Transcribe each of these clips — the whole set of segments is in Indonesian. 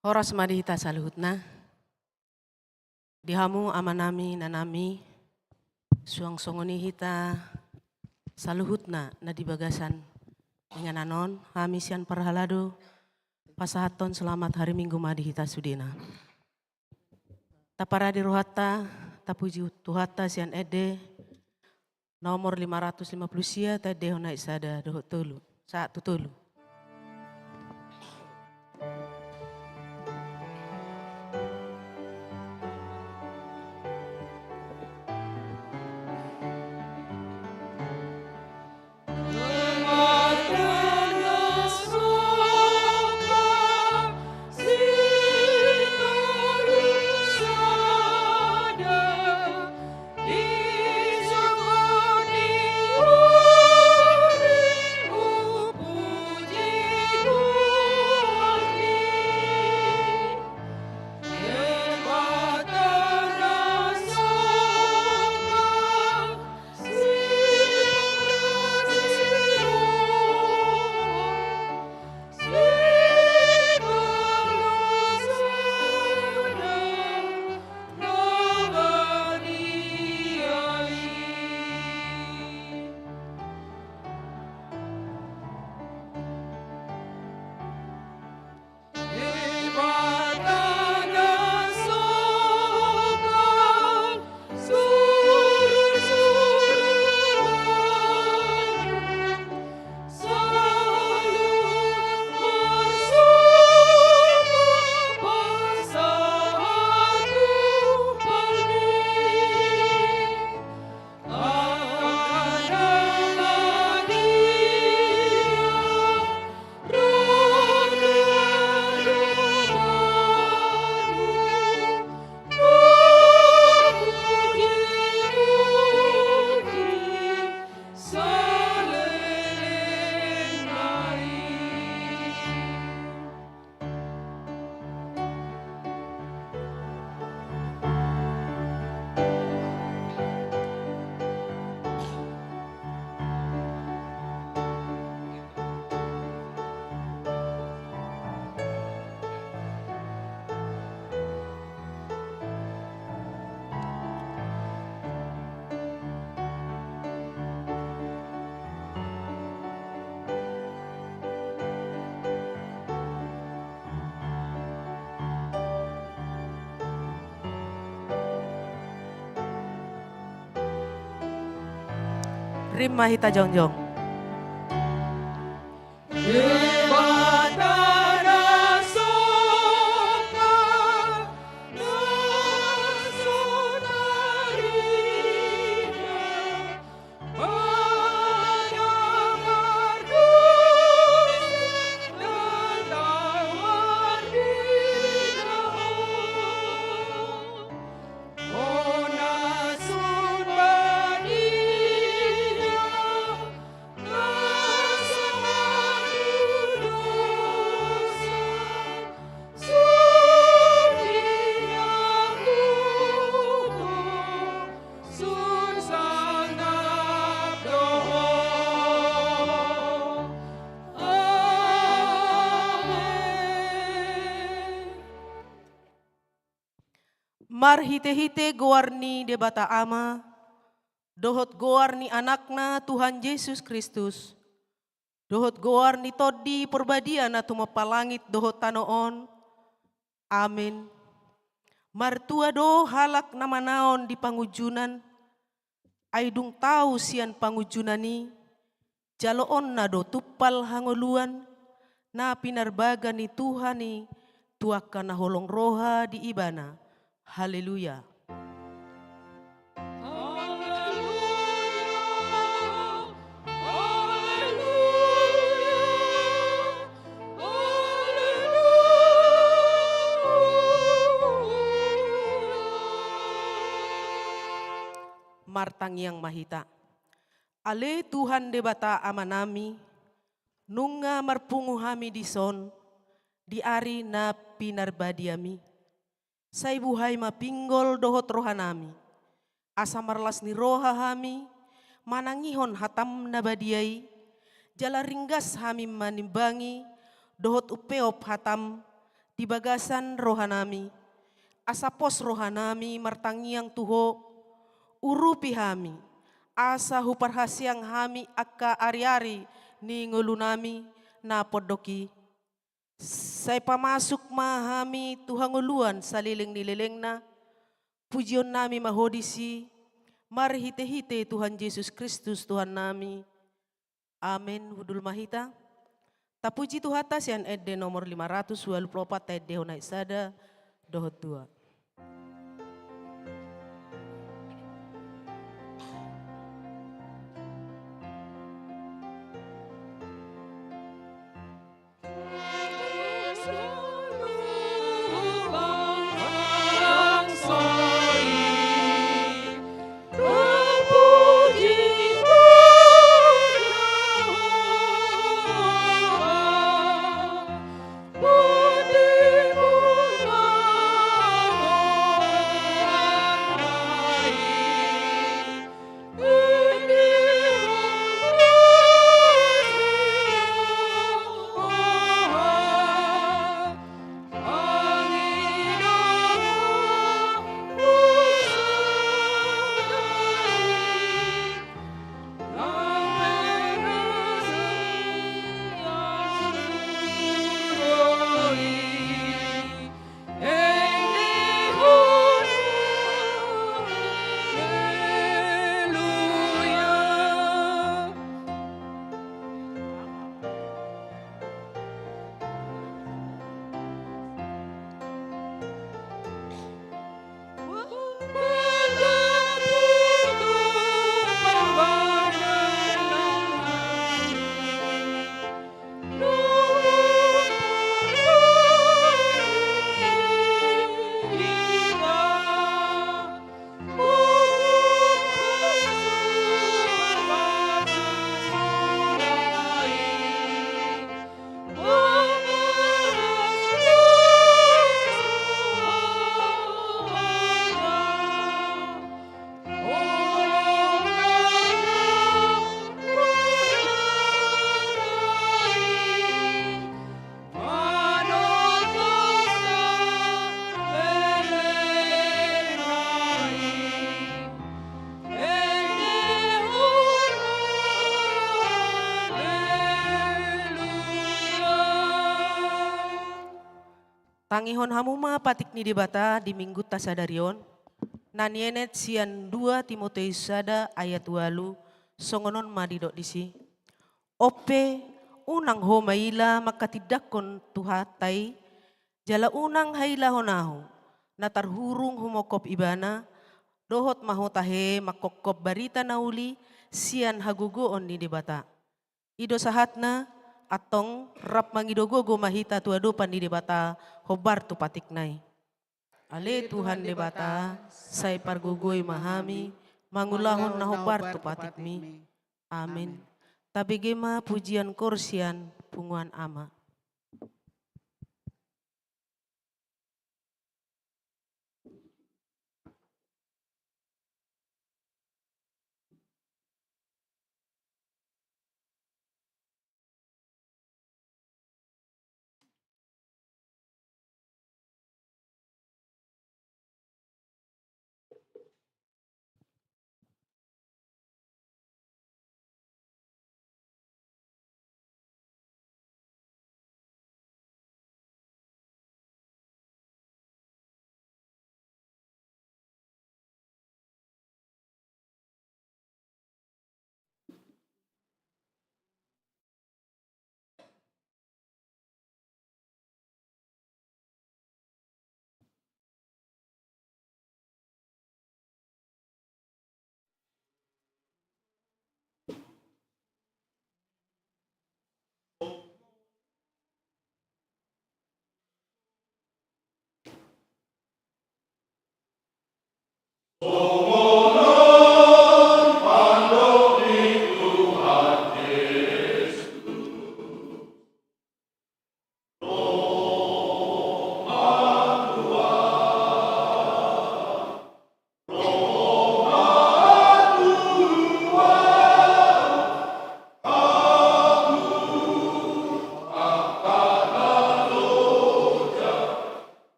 Horas madihita saluhutna. Dihamu amanami nanami suang songoni hita saluhutna na di bagasan dengan anon hamisian parhalado pasahaton selamat hari Minggu madihita sudina. Tapara di rohata tapuji tuhata sian ede nomor 550 sia tade hona isada dohot tolu saat tutulu. Rima hita jongjong. Mar hite-hite goarni debata ama, dohot goarni anakna Tuhan Yesus Kristus, dohot goarni todi perbadiana tuma palangit dohot tanoon, amin. Martua do halak nama naon di pangujunan, aidung tahu sian pangujunani, jaloon na do tupal hangoluan, na pinarbagani Tuhani tuaka na holong roha di ibana. Haleluya. Martang yang mahita. Ale Tuhan debata amanami, nunga marpungu hami di son, di ari na pinarbadiami. Sai buhay mapinggol dohot rohanami, asa marlas ni roha hami, manangihon hatam nabadiai, jala ringgas hami manimbangi, dohot upeop hatam, di bagasan rohanami, asapos rohanami martangiang tuho, urupi hami, asa huparhasiang hami akka ari-ari ni ngulunami na podoki. Say pamasuk mahami Tuhan uluan saliling-nililing na, pujion nami mahodisi, marhite-hite Tuhan Yesus Kristus Tuhan nami. Amin. Hudul mahita. Tapuji Tuhata sian ede nomor 524 ede honai sada dohot 2. Tangihon hamuma patik ni debata di minggu tasadarion. Nanienet sian 2 Timoteus sada ayat 8 songonon madidok disi. Ope unang ho maila makatidakon tuhatai jala unang haila honaho natarhurung humokop ibana dohot mahotahe makokop barita nauli sian hagugoon ni debata. Ido sahatna atong rap mangidogogo mahita tuadopan di debata hobar tu patiknai. Ale Tuhan debata say pargugoi mahami mangulahon na hobar tu patikmi. Amin. Tabigema pujian korsian punguan ama.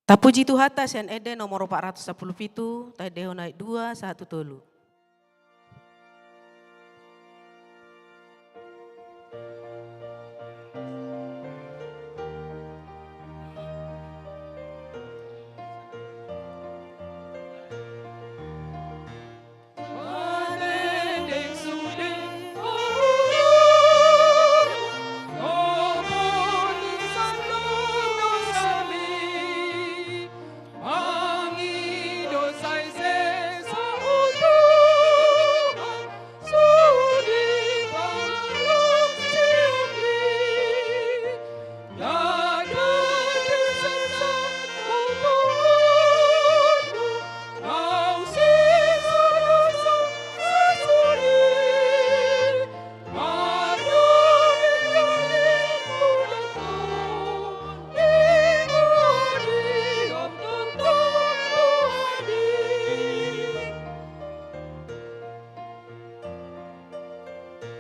Tapuji Tuhata sen ede nomor 410 pitu, tadeo naik 2, 1 tolu.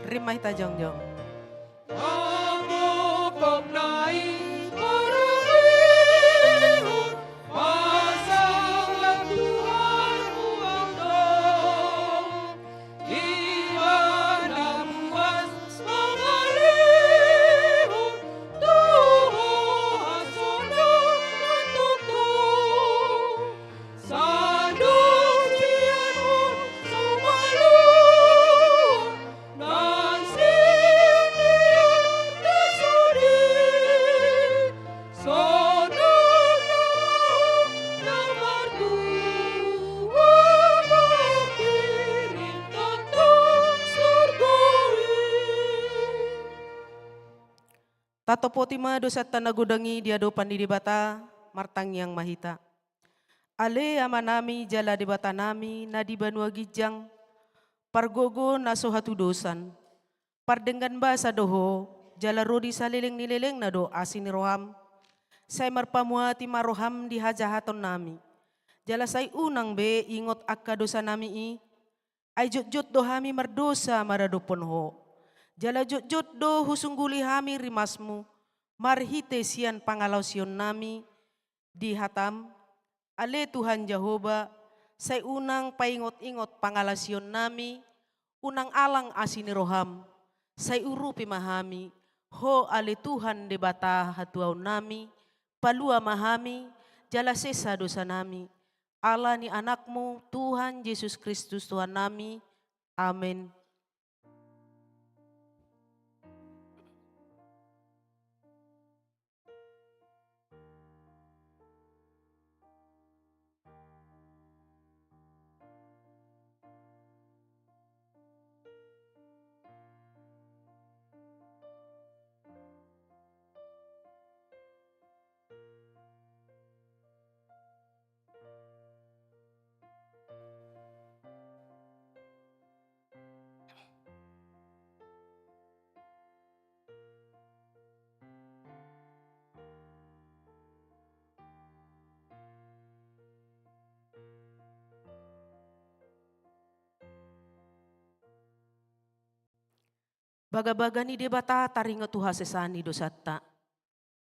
Rimah ita jongjong. Tato potima dosa tanah gudangi dia do pandi di bata martang yang mahita. Ale amanami jala di bata nami nadi banua gijang Pargogo naso hatu dosan. Pardenggan basa doho, jala rodi salileng nileleng na do asin ni roham. Saya marpamuati maroham di hajahaton nami. Jala say unang be ingot akka dosa nami i. Ay jut do hami mardosa maradopon ho. Jala jut do husungguli hami rimasmu. Marhite sian pangalaw sion nami di hatam. Ale Tuhan Jehovah, say unang paingot-ingot pangalasion nami, unang alang asini roham, say urupi mahami, ho ale Tuhan debata hatuaw nami, palua mahami, jala sesa dosa nami, Allah ni anakmu, Tuhan Yesus Kristus Tuhan nami, amin. Baga-baga ni debata taringa tuha sesani dosatta.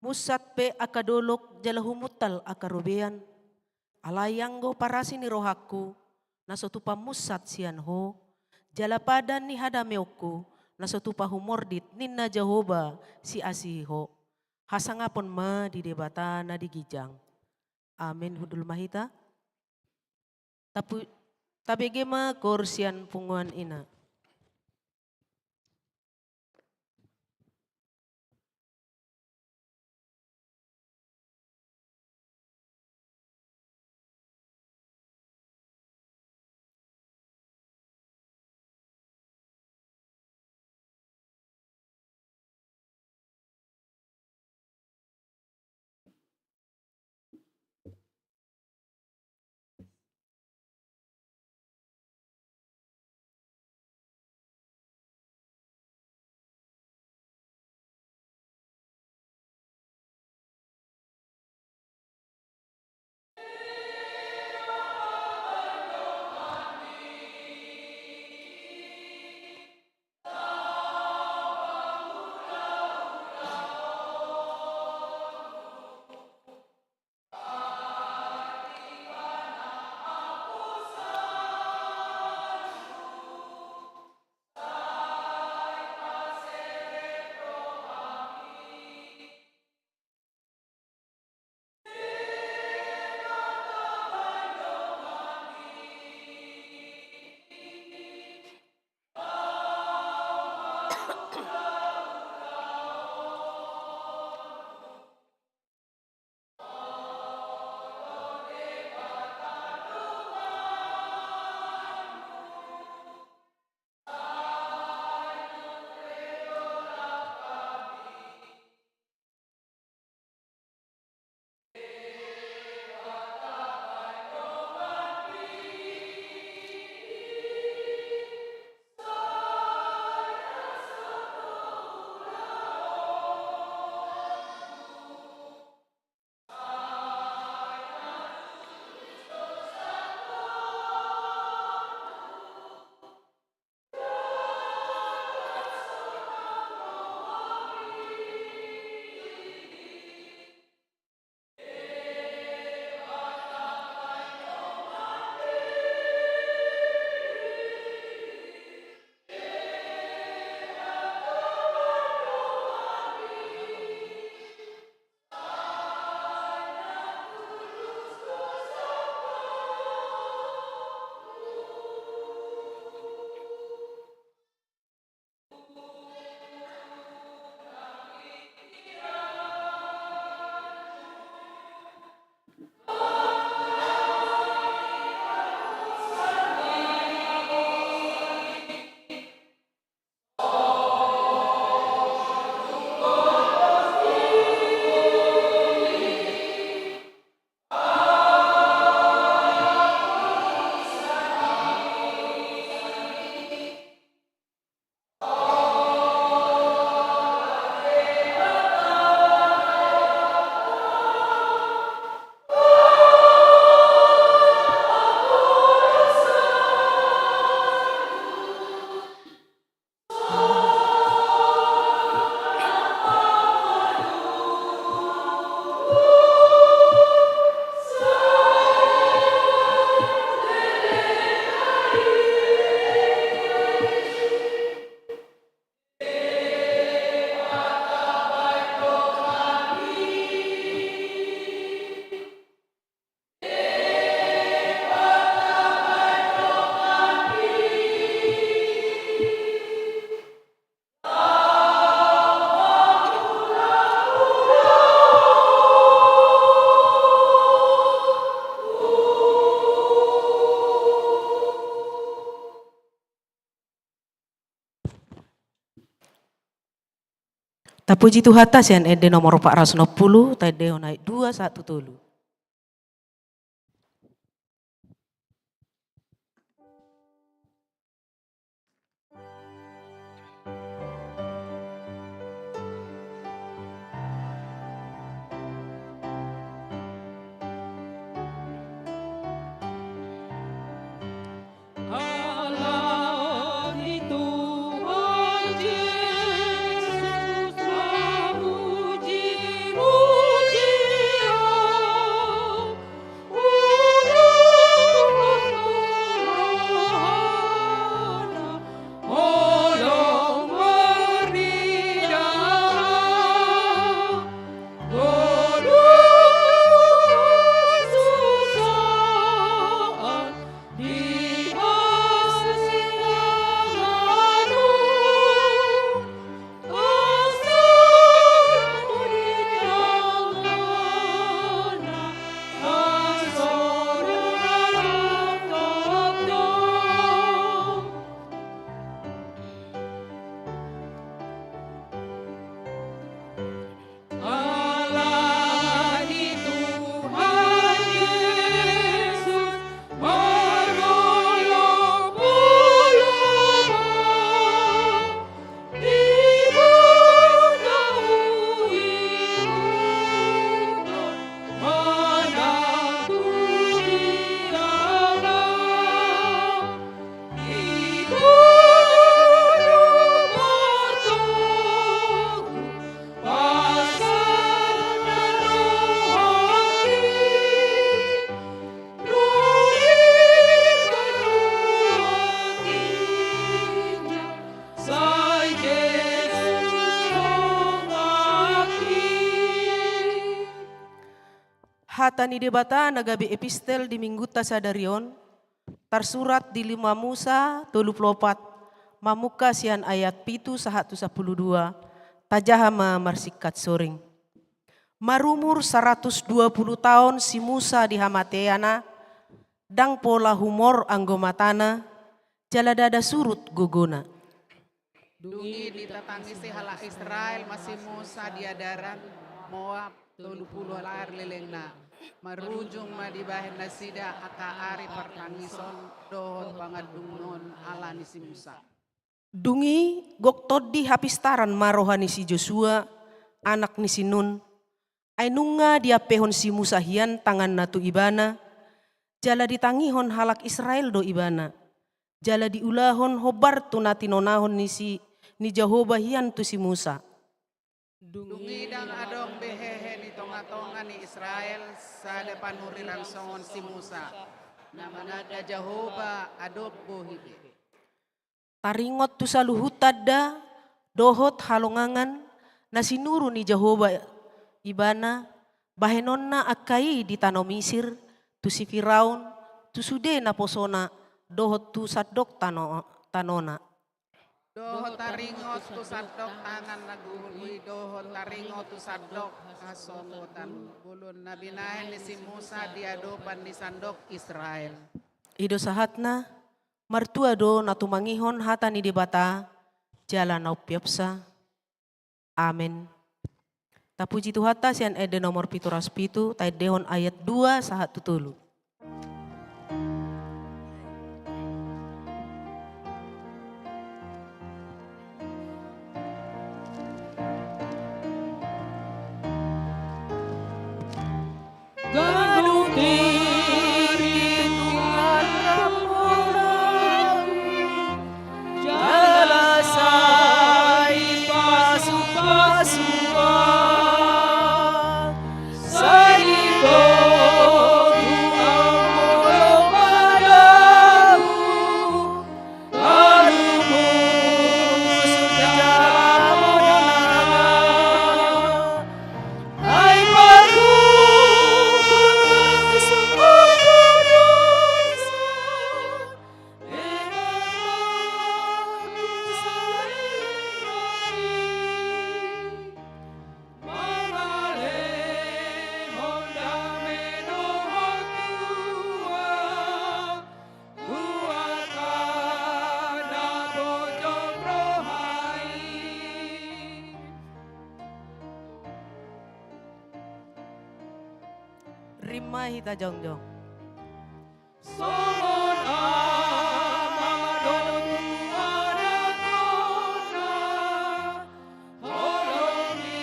Musat pe akadolok jala humutal akarobean. Alayang go parasi ni rohaku, nasotupa musat sian ho. Jala padan ni hadameoku, nasotupa humordit ninna Jehovah si asiho. Hasangapon ma di debata na digijang. Amin hudul mahita. Tabege ma korsian punguan ina. Tapuji Tuhan tasian ede nomor 460 tadi naik 213. Hatani debata nagabi epistel di minggu tasadarion, tersurat di 5 Musa 24, mamuka sian ayat pitu 112, tajahama marsikat soring. Marumur 120 tahun si Musa di Hamateana, dang pola humor anggomatana, jaladada surut guguna. Dungi ditatangisi hala Israel masih Musa diadaran Moab 30 lahar lelengna. Marujung madibahen nasida aka ari pertangison dohot pangadungon ala nisi Musa. Dungi gok todi hapistaran marohani si Joshua anak ni si Nun. Ainunga dia pehon si Musa hian tangan natu ibana. Jala ditangihon halak Israel do ibana. Jala diulahon hobar tu natinonahon ni Jehovah hian tu si Musa. Dungi dang adong behehe ni tonga-tonga ni Israel sa depan uri rangsongon si Musa. Namanaga Jehovah adop bohide. Taringot tu saluhutadda dohot halongangan na sinuru ni Jehovah ibana bahenonna akai di tanah Misir tu si Firaun tu sude na posona dohot tu sadok tanona. Dohot taringot tu sadok tangan nagului, dohot taringot tu sadok kasokotan. Bulun nabinahin ni si Musa diadopan ni sandok Israel. Ido sahatna martua do natumangihon hata ni debata jalan au piapsa. Amin. Tapuji Tuhan sian ede nomor 707 tai dehon ayat 2 sahat tutulu. Sai mahita jongjong. Songon amadon tuara kona, holoni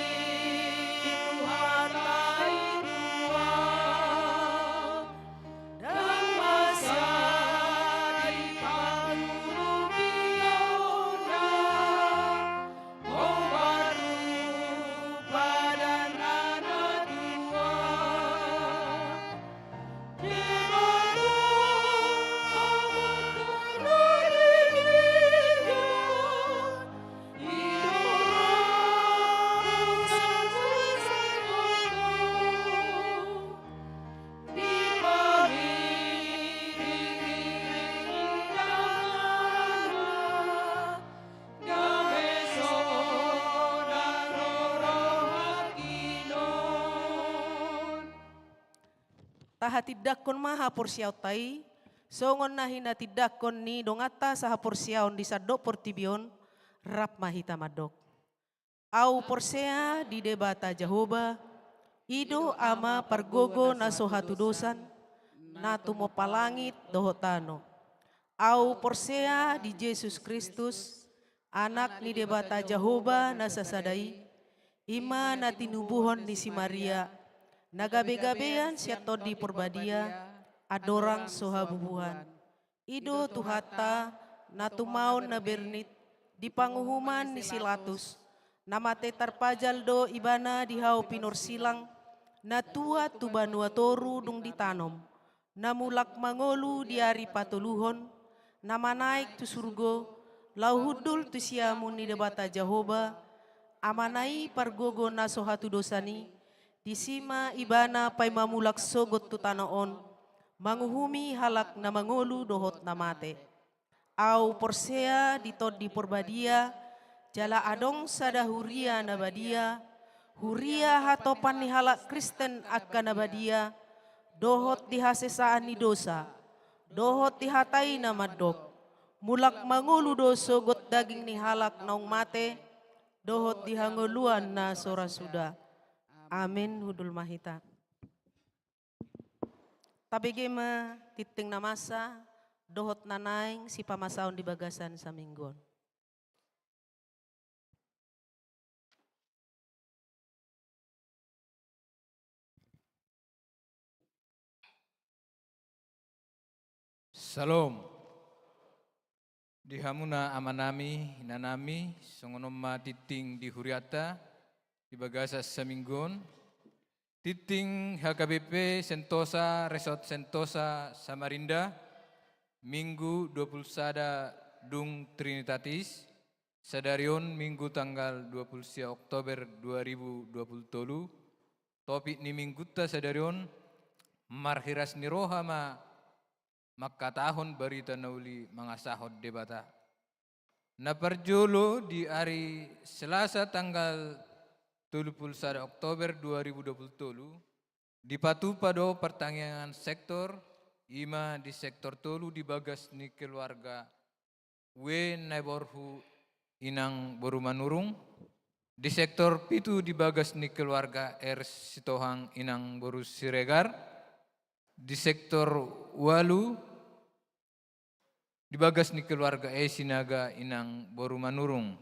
tuhatai tua, dan masa di panurupiona, baru pada nana tua. Taha tiddakon maha porsiaw tai, songon nahina tiddakon ni dongata saha porsiaon di sadok portibion, rap mahita madok. Au porsea di debata Jahoba, ido ama pargogo na sohatu dosan, na tumo palangit dohotano. Au porsea di Yesus Kristus, anak ni debata Jahoba na sasadai, ima na tinubuhon ni si Maria, nagabe-gabean siato di porbadia, adorang sohabubuhan. Ido tuhata na tumaon na bernit, di panguhuman ni Silatus, namate tarpajal do ibana di hau pinor silang, na tua tubanua toru dung ditanom, namulak mangolu di ari patuluhon, nama naik tu surgo, lau hudul tu siamun ni debata Jahoba, amanai pargogo na sohatu dosani, disima ibana pay mamulak sogot tu tanaon, manguhumi halak na mangolu dohot na mate. Au porsea ditod di porbadia, jala adong sada huria na badia, huria hatopan ni halak Kristen akka na badia, dohot dihasesaan ni dosa, dohot dihatai na madok, mulak mangolu do sogot daging ni halak naung mate, dohot dihangoluan na sora suda. Amin hudul mahita. Tabigema titing na masa, dohot nanaing si pamasaon di bagasan sa minggon. Salam. Dihamuna amanami, hinanami, songonomma titing di huriata, di bagasa saminggon, titing HKBP Sentosa, Resort Sentosa, Samarinda, Minggu 21 Dung Trinitatis, Sadarion Minggu tanggal 20 Oktober 2020, topik ni Mingguta Sadarion, marhiras ni rohama, makatahon berita nauli mangasahod debata. Naparjolo di hari Selasa tanggal 31 Oktober 2020 dipatupa do pertanyaan sektor ima di sektor tolu di bagas ni keluarga we neighborhood inang boru manurung di sektor pitu di bagas ni keluarga Sitohang inang boru siregar di sektor walu di bagas ni keluarga Sinaga inang boru manurung.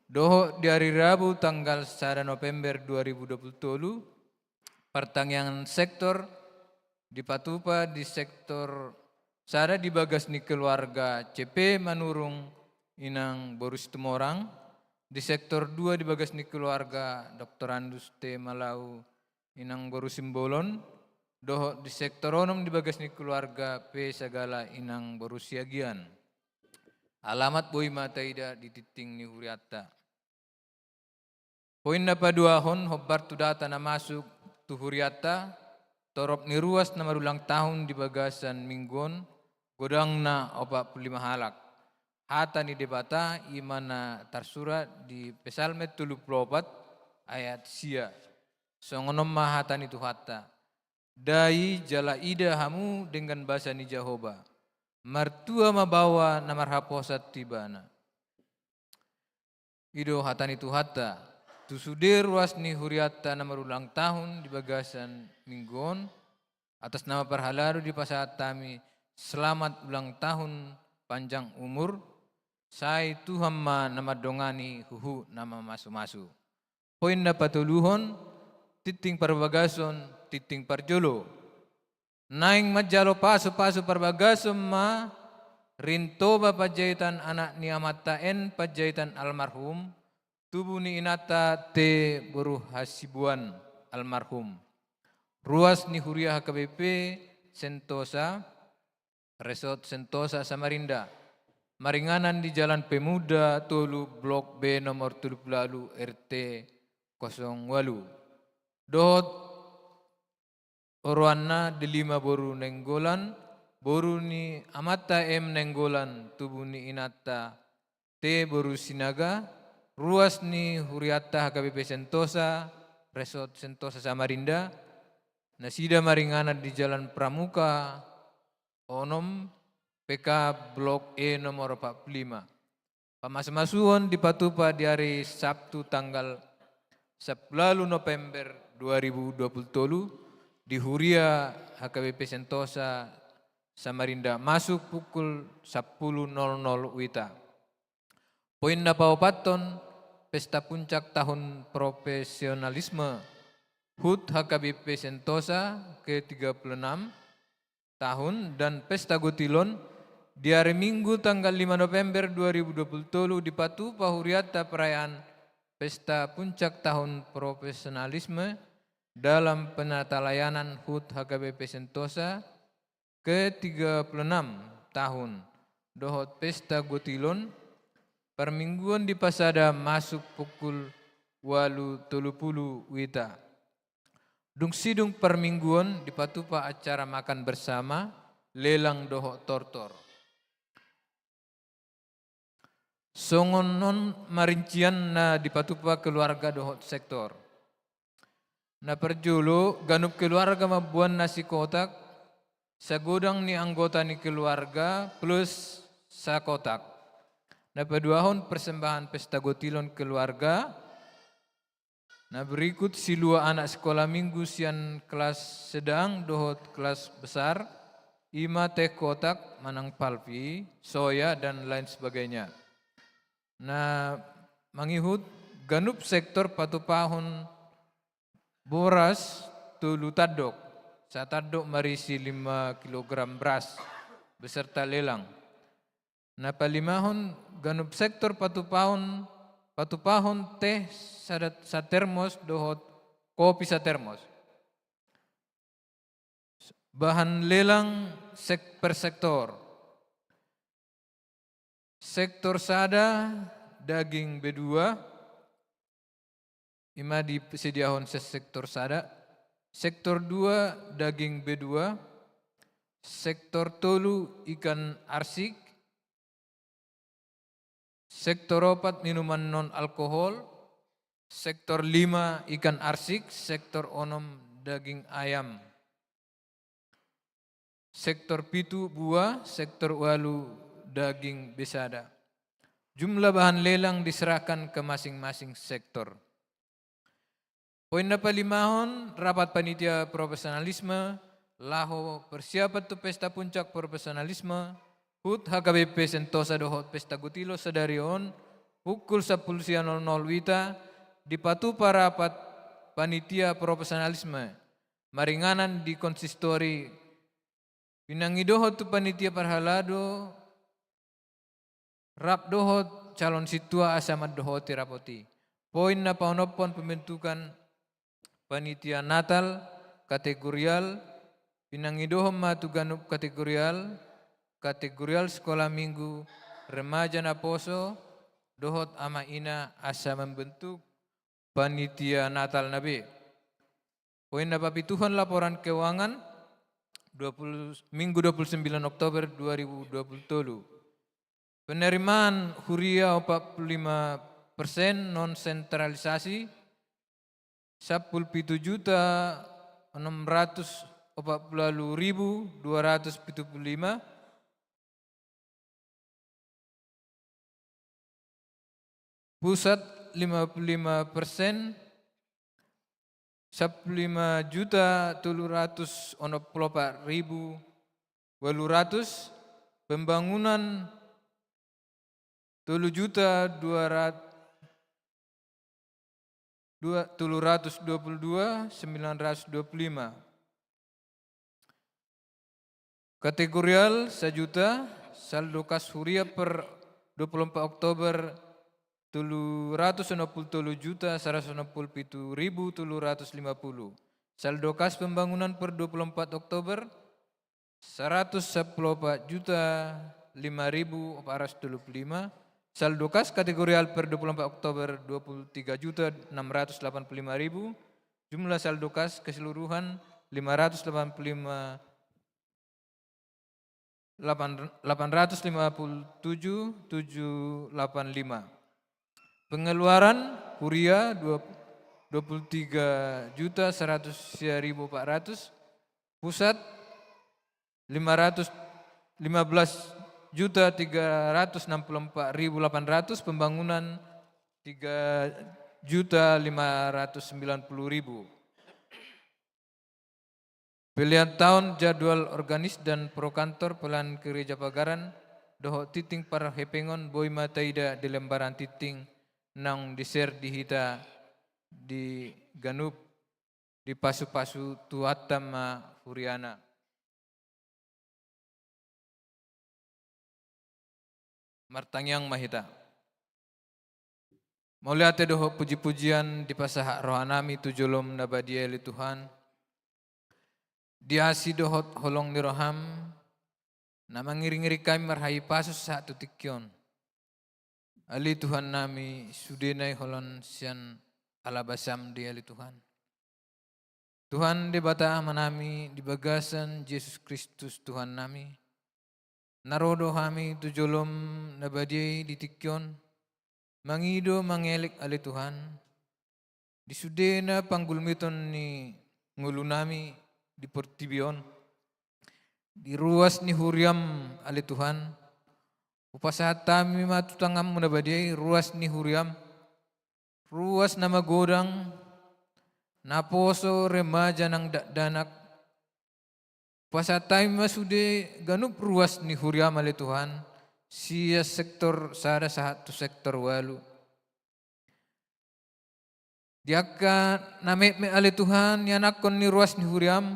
Doho di hari Rabu tanggal 1 November 2020, pertanyaan sektor di Patupa di sektor sada di bagas ni keluarga CP Manurung inang Borus Temorang, di sektor 2 di bagas ni keluarga Dr. Andus T. Malau inang Borus Simbolon, doho di sektor onom di bagas ni keluarga P. Sagala inang Borus Siagian. Alamat Boy Mataida di titing ni Huriata. Poin na paduahon, hobar tu data na masuk tu Huriata, torop ni ruas na marulang tahun di bagasan minggon, godang na 45 halak. Hata ni debata imana tarsurat di Pesalme 34 ayat sia. Songonom mahata ni tuhata. Dai jala ida hamu dengan bahasa ni Jahoba. Martua mabawa na marhaposat tibana. Ido hatani tuhata. Tu sudir ruas ni Huriata na marulang tahun di bagasan minggon, Atas nama Parhaladu di Pasat Tami, selamat ulang tahun panjang umur. Sai Tuhan ma nama dongani huhu nama masu-masu. Poin na patuluhon, titing parbagason, titing parjolo. Naing majalo pasu-pasu parbagason ma, rintoba pajaitan anak ni amatain pajaitan almarhum, tubuh ni inata te boruh hasibuan almarhum. Ruas ni Huria HKBP Sentosa, Resort Sentosa Samarinda. Maringanan di Jalan Pemuda Tolu Blok B nomor 70 RT 08. Dohot Orwana di 5 boru nenggolan, boru ni amata M nenggolan tubuh ni inata T boru sinaga, ruas ni Huriata HKBP Sentosa, Resort Sentosa Samarinda. Nasida maringanan di Jalan Pramuka, Onom, PK Blok E nomor 45. Pamas-masuhon di Patupa di hari Sabtu tanggal 10 November 2020 di Huria HKBP Sentosa Samarinda masuk pukul 10.00 WITA. Poin na paupaton, pesta puncak tahun profesionalisme HUT HKBP Sentosa ke-36 tahun dan Pesta Gotilon di hari Minggu tanggal 5 November 2020 di Patupa Huriata perayaan Pesta Puncak Tahun Profesionalisme dalam penata layanan HUT HKBP Sentosa ke-36 tahun. Dohot Pesta Gotilon permingguan di Pasada masuk pukul 8.30 WITA. Dung sidung permingguan di Patupa acara makan bersama lelang dohok tortor. Songonon marincian na di Patupa keluarga dohok sektor. Na perjulu ganup keluarga mabuan nasi kotak, sagodang ni anggota ni keluarga plus sakotak. Na peduahon persembahan pesta gotilon keluarga. Nah berikut silua anak sekolah minggu sian kelas sedang dohot kelas besar, ima teh kotak, manang palpi, soya dan lain sebagainya. Nah mangihut ganup sektor patupahon boras tulu tadok, satadok marisi 5 kg beras beserta lelang. Nah palimahon ganup sektor patupahon teh satermos dohot kopi satermos. Bahan lelang per sektor. Sektor sada daging B2 ima disediahon sektor sada. Sektor 2 daging B2. Sektor tolu ikan arsik. Sektor 4 minuman non alkohol, sektor 5 ikan arsik, sektor 6 daging ayam. Sektor 7 buah, sektor 8 daging besada. Jumlah bahan lelang diserahkan ke masing-masing sektor. Poin palimahon, rapat panitia profesionalisme, laho persiapan tu pesta puncak profesionalisme, HUT HKBP Sentosa dohot Pesta Gotilo sedarion pukul 10.00 WITA di Patupa rapat panitia profesionalisme maringanan di konsistori pinangi dohot tu panitia Parhalado rap dohot calon situa asamat dohoti rapoti. Poin na paunopon pembentukan panitia Natal kategorial pinangi dohom matu ganup kategorial sekolah minggu remaja Naposo dohot ama ina asa membentuk panitia Natal Nabi. Poin napapituhan laporan keuangan Minggu 29 Oktober 2020. Penerimaan Huria 45% non sentralisasi 10.640.275. Pusat 55%, 15.764.800, pembangunan 7.222.925. Kategorial 1 juta, saldo kas huria per 24 Oktober 367.167.350. Saldo kas pembangunan per 24 Oktober 114.5.425. Saldo kas kategorial per 24 Oktober 23.685.000. Jumlah saldo kas keseluruhan 857.785. Pengeluaran huria 23.100.400, pusat 15.364.800, pembangunan 3.590.000. Pilihan tahun jadwal organis dan prokantor pelan gereja Pagaran doho titing para hepengon boy mataida di lembaran titing nang diser dihita di ganup di pasu-pasu tuatama Furiana. Martangyang mahita. Mauliate doho puji-pujian di pasahak rohanami tujulom nabadieli Tuhan. Diasi dohot holong ni roham na mangiri-ngiri kami marhai pasus sa tutikyon. Ali Tuhan nami sudenai holon sian alabasam di ali Tuhan. Tuhan di bata manami di bagasan Yesus Kristus Tuhan nami. Narodo kami tujolom nabadiai di tikyon. Mangido mangelik ali Tuhan. Di sudena panggulmiton ni ngulu nami di Portibion. Di ruas ni huriam ali Tuhan. Upasahat kami matutangam munabadiai ruas ni huriam. Ruas nama godang. Naposo remaja nang danak. Upasahat kami masude ganup ruas ni huriam ali Tuhan. Sia sektor sada satu sektor walu. Diaka nameme ali Tuhan yanakon ni ruas ni huriam.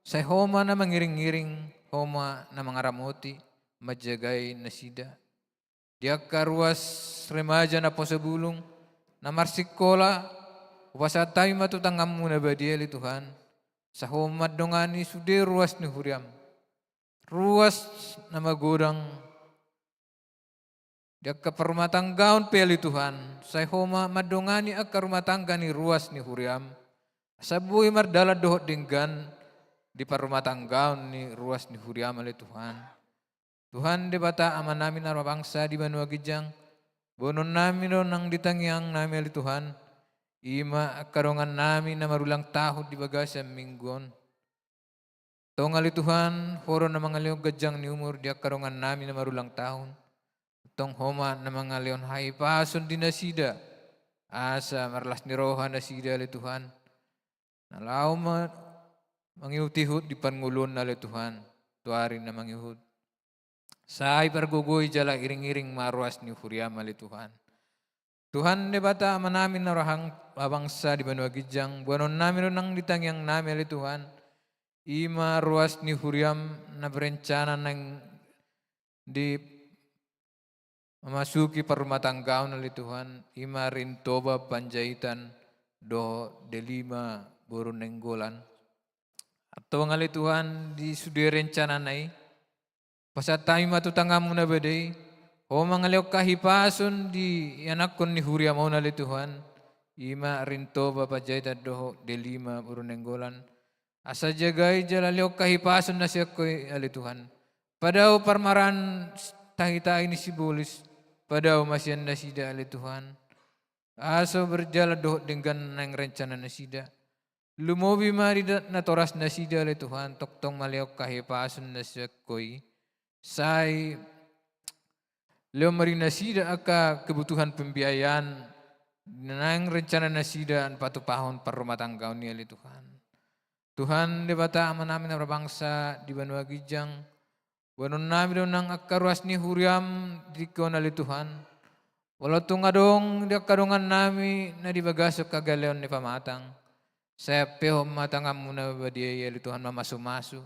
Say homa na mangiring-ngiring, homa na mangaramoti, majagai nasida. Diaka ruas remaja na po sa bulong, na marsikola, upasa tayo matutangam muna ba diali Tuhan. Sa homa dongani sude ruas ni huriam. Ruas na magudang. Diaka parumatanggaon peli Tuhan. Sa homa madongani ak karumatangga ni ruas ni huriam. Sabuhi mardala dohot dinggan. Di parumatanggaon ni ruas ni huriam ali Tuhan. Tuhan di bata aman namin na bangsa di Banua Gijang. Bonon namin ron ang ditangyang namin ali Tuhan. Ima karongan namin na marulang tahod di bagasang minggon. Tong ali Tuhan, horo na mga leong gadyang ni umur di karongan namin na marulang tahon. Tong homa na mga leon hai pason di nasida. Asa marlas ni roha nasida ali Tuhan. Nalaw mangihutihut di pangulon na ali Tuhan. Tuarin na mangihut. Saay pargugoy jala iring-iring maruas ni huriam ali Tuhan. Tuhan di bata manamin na rahang babangsa di Banua Gijang. Buwanon namin nang ditangyang namin ali Tuhan. Ima ruas ni huriam na berencana nang di memasuki perumatanggaon ali Tuhan. Ima rintoba panjaitan do delima burun nenggolan. Atau ngali Tuhan di sudi rencana nai. Pasat tayo matutangam muna badai. O mangaliok kahipason di yanakon ni huriam mo nali Tuhan. Ima rintoba panjaitan do delima burun nenggolan. Asa jagay jalaliok kahipason na siya ko'y ali Tuhan. Padaw parmaran tahitay ni sibulis. Padaw masyan na sida ali Tuhan. Aso berjala doh dengan nang rencana na sida. Lumobi maridat na toras na sida ali Tuhan. Toktong maliok kahipason na siya ko'y. Say leo marin na sida aka kebutuhan pembiayaan Nang rencana nasida 40 tahun per rumah tangga ni ali Tuhan. Tuhan di bata aman namin na bangsa di Banua Gijang. Wanon namin doon nang akaruas ni huriam di ko ali Tuhan. Walau tungadong di akadongan nami na di bagasok kagaleon ni pamatang. Saya peho matangam muna badia ali Tuhan mamasu-masu.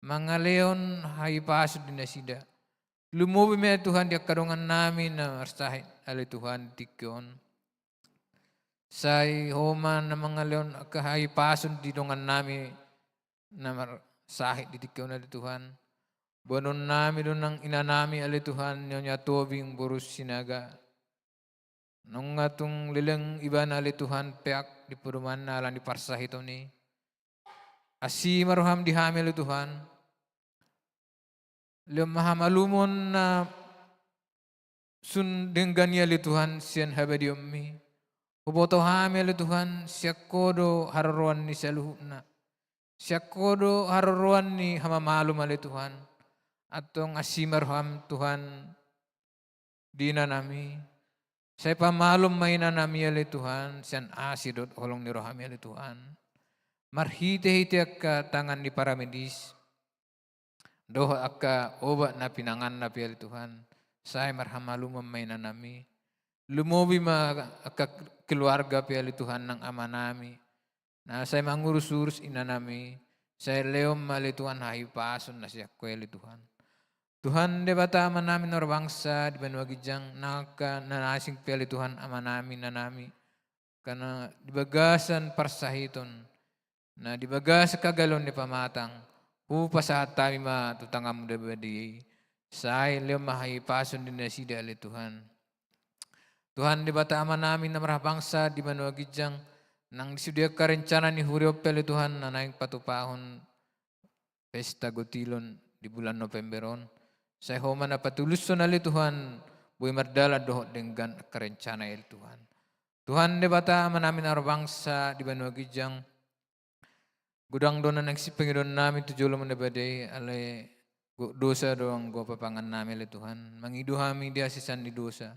Mga leon hay paso din nasida. Lumubi me Tuhan di akadongan namin na marsahit ali Tuhan tikon. Say homan na mga leon kahay pason di dongan nami na marsahit di tikon ali Tuhan. Bonon nami doon ng inanami ali Tuhan nyonya tobing burus sinaga. Nung atong lilang iba na ali Tuhan peak di puruman na alam di parsahito ni. Asi maruham di hamil ali Tuhan. Mahamalumon na sundenggan niya li Tuhan siyan habadi ummi. Huboto hamil li Tuhan siya kodo hararuan ni sa luhut na. Siya kodo hararuan ni hamamalum ali Tuhan. Atong asimarham Tuhan di na nami. Saya pamalum may na nami ali Tuhan siyan asidot holong ni rohami ali Tuhan. Marhite-hite ka tangan ni para medis. Doh akka obat na pinangan na piyali Tuhan. Saya marhamalum may na nami. Lumobi akka keluarga piyali Tuhan ng ama nami. Na saya mangurus-urus ina nami. Saya leom mali Tuhan hayu pason na siya kweli Tuhan. Tuhan de bata ama namin na bangsa di Banua Gijang nanasing piyali Tuhan ama namin na nami. Kana dibagasan parsahiton. Na dibagas kagalon ni pamatang. Upasahat tayo matutangam dabadi. Say leom mahay pason din na sida ali Tuhan. Tuhan di bata ama namin na marabangsa di Banua Gijang. Nang disudia ka rencana ni Huriop peli Tuhan na naing patupahon Pesta Gotilon di bulan Novemberon. Saya homan na patuluson ali Tuhan. Buhay mardala dohot dengan kerencana ili Tuhan. Tuhan di bata ama namin na marabangsa di Banua Gijang. Gudang doon na nagsipangidon namin tujulo mo na baday alay dosa doang go papangan namin ali Tuhan. Mangiduhami di asisan ni dosa.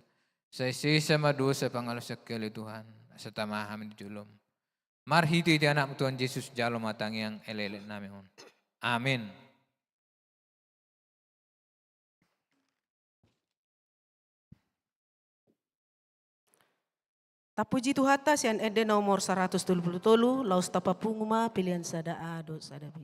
Sa isa madosa pangalusak kali Tuhan. Sa tamahamin tujulo. Marhiti di anak Tuhan Yesus jalo matang yang elelet namin. Amin. Tapuji Tuhata sian ede nomor 123 laus tapapunguma pilihan sada ado sadabi.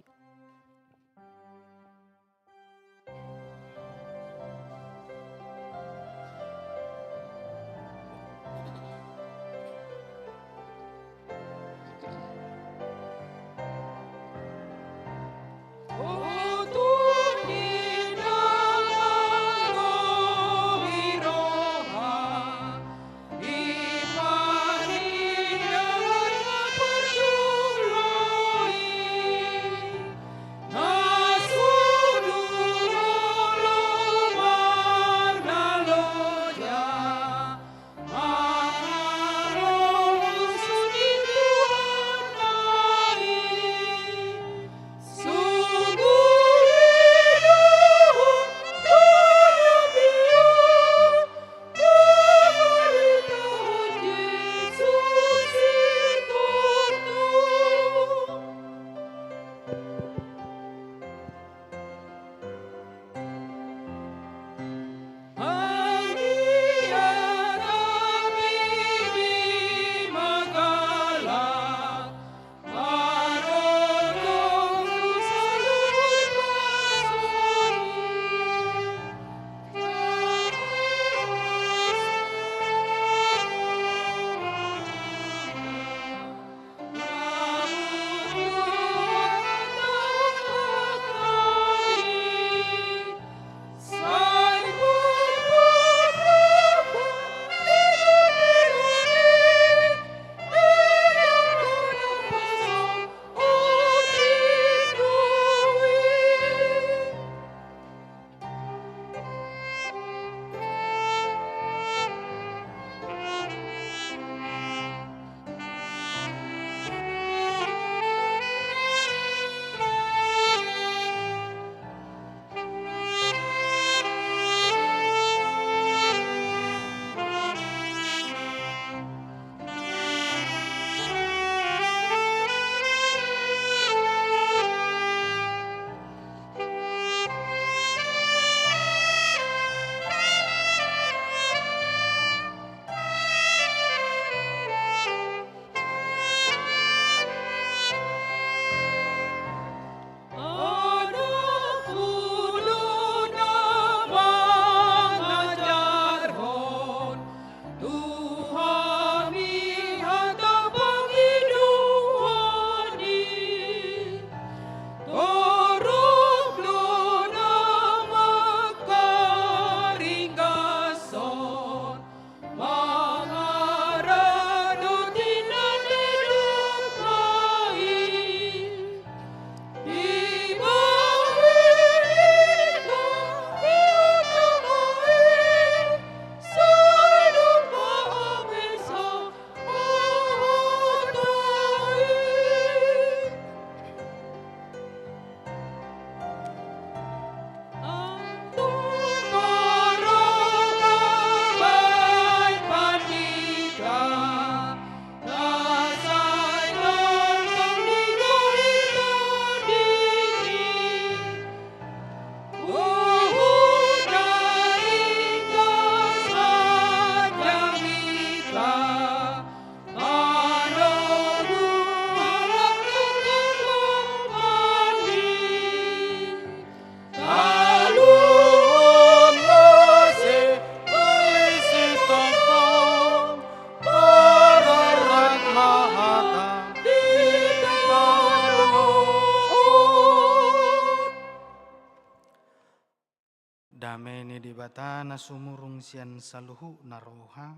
debata na sumurung sian saluhu naroha.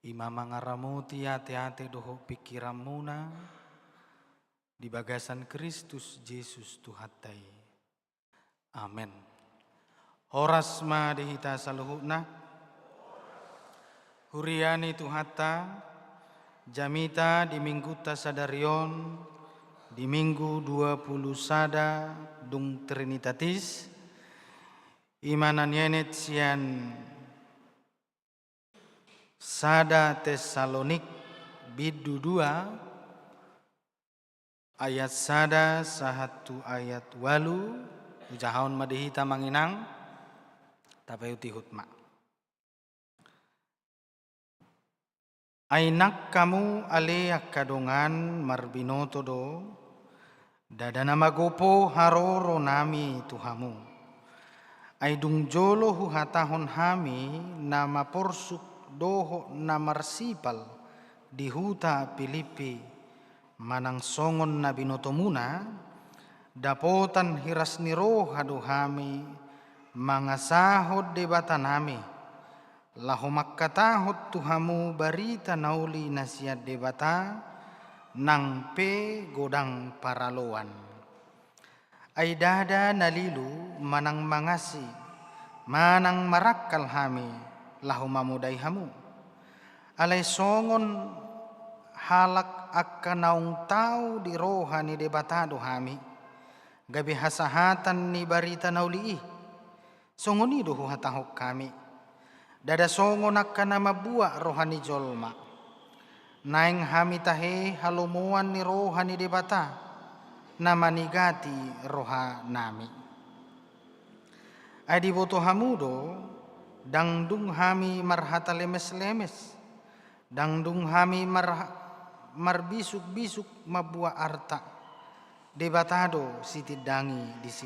Ima mangaramuti ate-ate doho pikiramuna di bagasan Kristus Yesus Tuhatai. Amen. Horas ma dihita saluhuna. Huriani Tuhata jamita di minggu tasadarion di minggu 20 sada dung Trinitatis imanan yenet sian sada Tesalonik bidu 2 ayat sada sahatu ayat walu ujahaun madihita manginang tapayuti hutma. Ainak kamu aleak kadongan marbinoto do dadana magopo haroro nami tuhamu. Aidung jolo huhatahon hami nama porsuk doho namarsipal di huta Pilipi manang songon na binotomuna dapotan hiras niro hado hami mangasahod debata nami. Lahu makkatahot tuhamu barita nauli nasihat debata nang pe godang paraloan. Aidada nalilu manang mangasi manang marakal hami lahu mamudai hamu. Alay songon halak akka naung tau di rohani debatado hami. Gabi hasahatan ni barita nauli songonido huhatahok kami. Dada songo nakka nama buah rohani jolma. Naing hami tahe halomuan ni rohani debata. Nama nigati roha nami. Adi boto hamudo. Dangdung hami marhata lemes-lemes. Dangdung hami marbisuk-bisuk mabuah arta. Debatado sitidangi disi.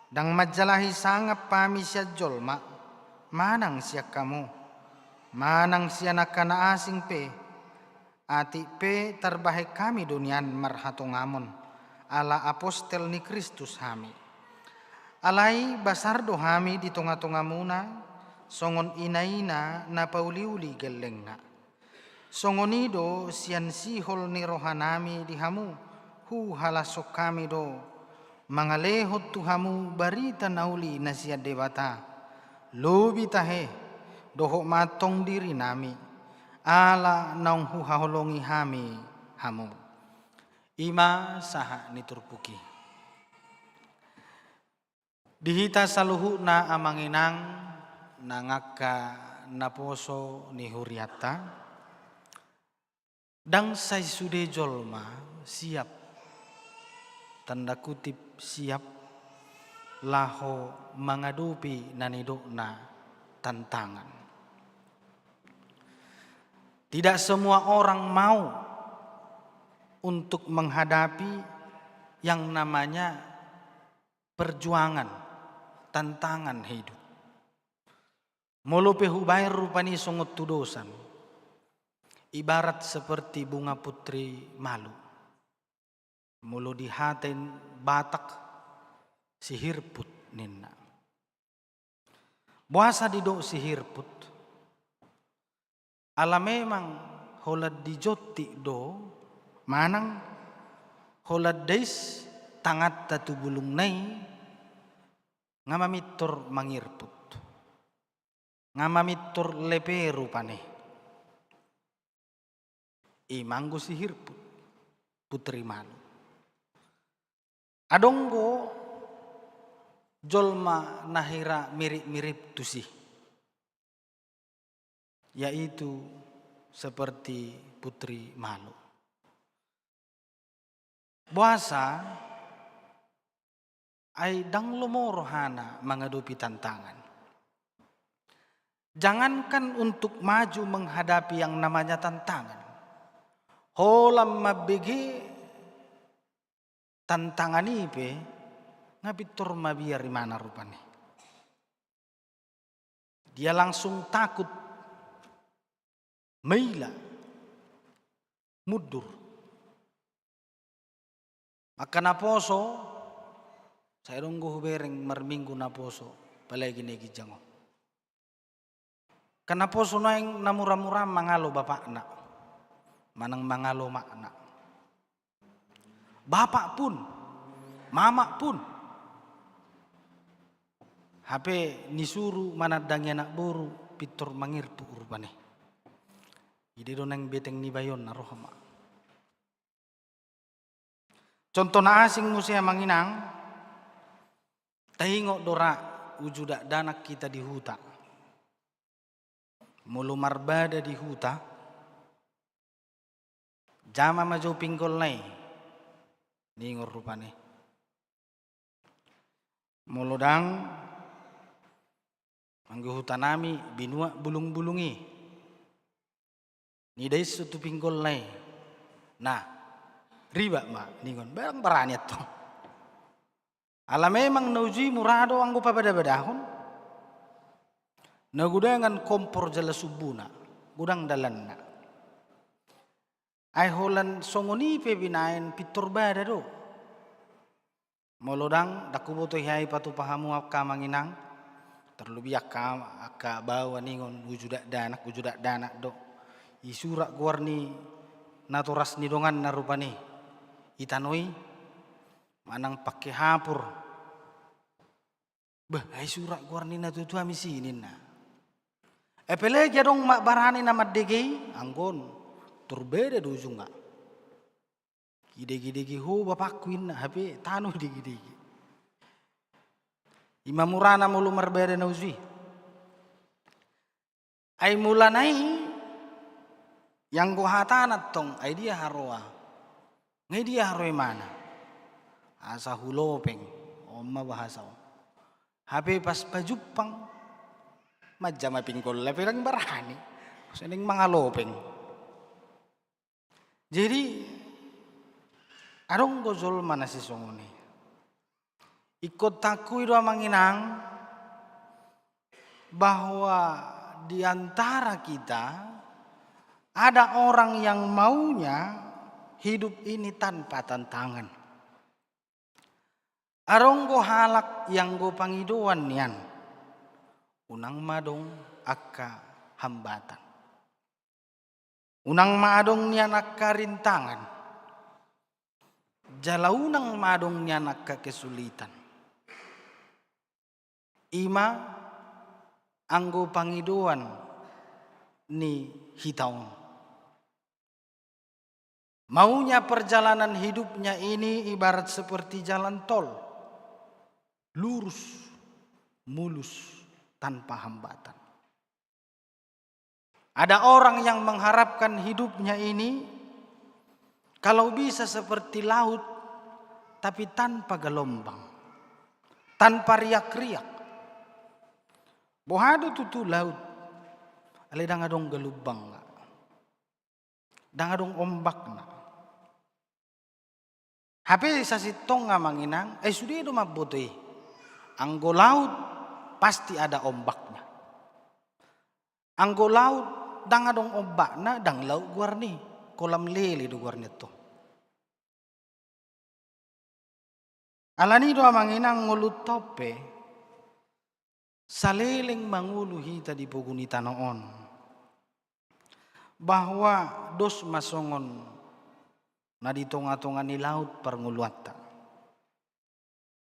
Dang majalahi sangap pami siya jolma. Manang siya kamu, manang siya nakana asing pe, ati pe terbaik kami dunian marhatongamon, ala apostel ni Kristus hami. Alai basardo hami di tonga-tonga muna, songon inaina na pauliuli gelengna. Songonido siyan sihol ni rohanami di hamu, hu halasok kami do, mangalehot tu hamu barita nauli na siya debata. Lobi tahe doho matong diri nami ala naung huhaholongi hami hamu. Ima saha niturpuki. Dihita saluhu na amanginang nangaka naposo ni huriata. Dang say sude jolma siap. Tanda kutip siap. Laho mengadupi nanidok na tantangan. Tidak semua orang mau untuk menghadapi yang namanya perjuangan, tantangan hidup. Molope hubair rupani songot tudosan. Ibarat seperti bunga putri malu. Mulu dihaten batak sihir put ninna. Buasa didok sihir put. Ala memang holad dijoti do manang holad des tangat tatu bulung nai ngamamitur mangirput. Ngamamitur lepe rupane. Imanggo sihir put putri malu. Adonggo jolma nahira mirip-mirip tusi. Yaitu seperti putri malu. Buasa ay dang lumorohana menghadapi tantangan. Jangankan untuk maju menghadapi yang namanya tantangan. Holam mabigi tantangan ipe ngabitur mabiar mana rupanya. Dia langsung takut, meila, mundur. Maka naposo, saya rungguh bereng merminggu naposo, palagi negi jango. Kenapa sunaing namura-mura mangalo bapak nak, manang mangalo makna. Bapak pun, mama pun, HP nisuru manadang anak boru pitor mangirpu urbane. Ide donang beteng ni bayon na rohama. Contoh na asing musia manginang, tahingok dora wujudak danak kita di huta. Mulu marbada di huta, jama maju pinggol nai, ningor rupane. Mulu dang, manggu huta nami binua bulung-bulungi. Nidai sutu pinggol nai. Nah, riba ma ningon barang baraniat to. Ala memang nauji murado anggo pabada-badahon. Nagudangan kompor jala subuna, gudang dalanna. Ay holan songoni pe binain pitor bada do. Molodang dakuboto hiyai patu pahamu akka manginang. Terlebih akka bawa ningon wujudak danak do. Isurak guarni naturas nidongan narupani. Itanoi manang pakai hapur. Bah, ay surak guarni natutua misinin na. Epele jadong mak barani nama degi anggon turbeda dujunga. Gide ho bapakuin na hape tanu degi. Imamurana mulu marbeda nauzi. Ay mulanai yang gohatanat tong ay dia haroa. Ngai dia haroe mana? Asa hulopeng omma bahasa. Hape pas pajupang majama pingkol la pirang barani seneng mangalopeng. Jadi arong gozol mana si songoni ikut takui doa manginang bahwa di antara kita ada orang yang maunya hidup ini tanpa tantangan. Arong go halak yang go pangidoan nian unang madong akka hambatan. Unang madong niyan akka rintangan. Jalaunang madong niyan akka kesulitan. Ima anggo pangiduan ni hitaon. Maunya perjalanan hidupnya ini ibarat seperti jalan tol. Lurus, mulus, tanpa hambatan. Ada orang yang mengharapkan hidupnya ini kalau bisa seperti laut tapi tanpa gelombang, tanpa riak-riak. Bohado tutu laut, ale dangadong gelubang, dangadong ombak na. Hape sa sitong nga manginang, sudah itu mabuti. Anggo laut pasti ada ombaknya. Anggo laut dangadong ombak na dang laut guarni kolam lele do guarni to. Alani do manginang ngulut tope saliling mangulu hita di pugunita noon bahwa dos masongon na ditonga-tonga ni laut parnguluata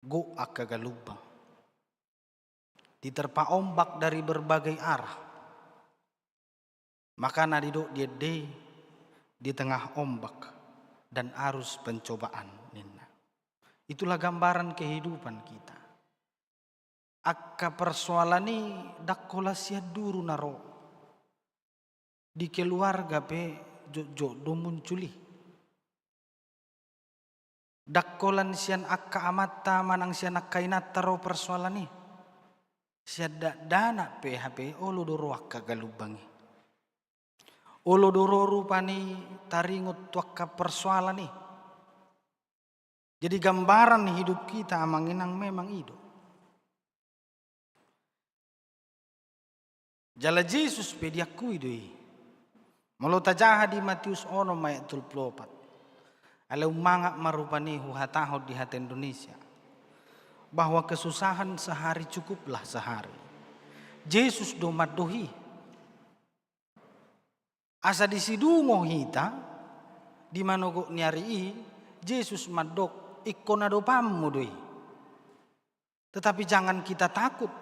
go akagalubang diterpa ombak dari berbagai arah. Maka nadidok dia di tengah ombak dan arus pencobaan ninna. Itulah gambaran kehidupan kita. Akka persoalan ini dakkola sia duru naro. Di keluarga pe jodoh munculi. Dakkolan sian akka amata manang sian akka inataro persoalan ini. Siada dana PHP olodoro akka galubangi. Olodoro rupani taringot wakka persoalan nih. Jadi gambaran hidup kita amanginang memang itu. Jala Yesus pediakui doi. Malota jaha di Matius ono mayatul plopat. Ale umanga marupani huhatahod di hati Indonesia. bahwa kesusahan sehari cukuplah sehari. Yesus do madohi. Asa disidungo hita di manogo nyari Yesus madok ikona do pamudoi. Tetapi jangan kita takut.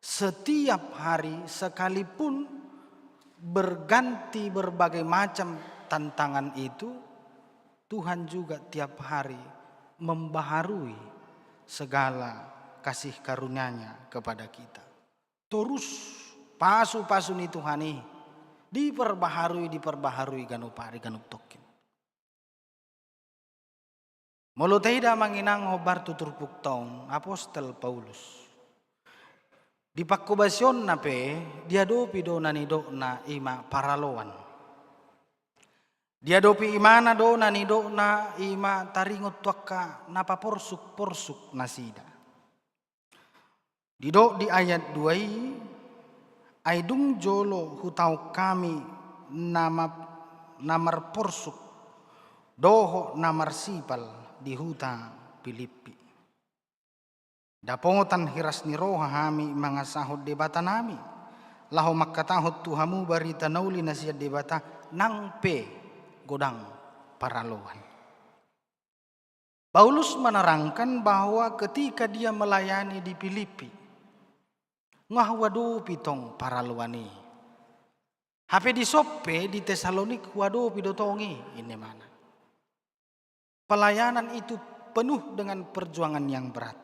Setiap hari sekalipun berganti berbagai macam tantangan itu, Tuhan juga tiap hari membaharui segala kasih karunia-Nya kepada kita. Terus pasu-pasu ni Tuhan ini diperbaharui ganupari ganup tokin. Molo taida manginang hobar tutur puktong Apostel Paulus. Di pakkobasion na pe dia dopi do nanido na ima paraloan. Dia dopi imana do nanido na ima taringot tuaka napa porsuk nasida. Dido di ayat 2 aidung jolo hutau kami namar porsuk doho namar sipal di huta Filipi. Dapongotan hiras ni roha hami mga sahod debata nami. Laho makatahot tuhamu barita nauli na siya debata nang pe godang paraloan. Paulus menerangkan bahwa ketika dia melayani di Filipi, ngahwado pitong paraloani. Hape di Sope di Tesalonik wado pidotongi ini mana. Pelayanan itu penuh dengan perjuangan yang berat.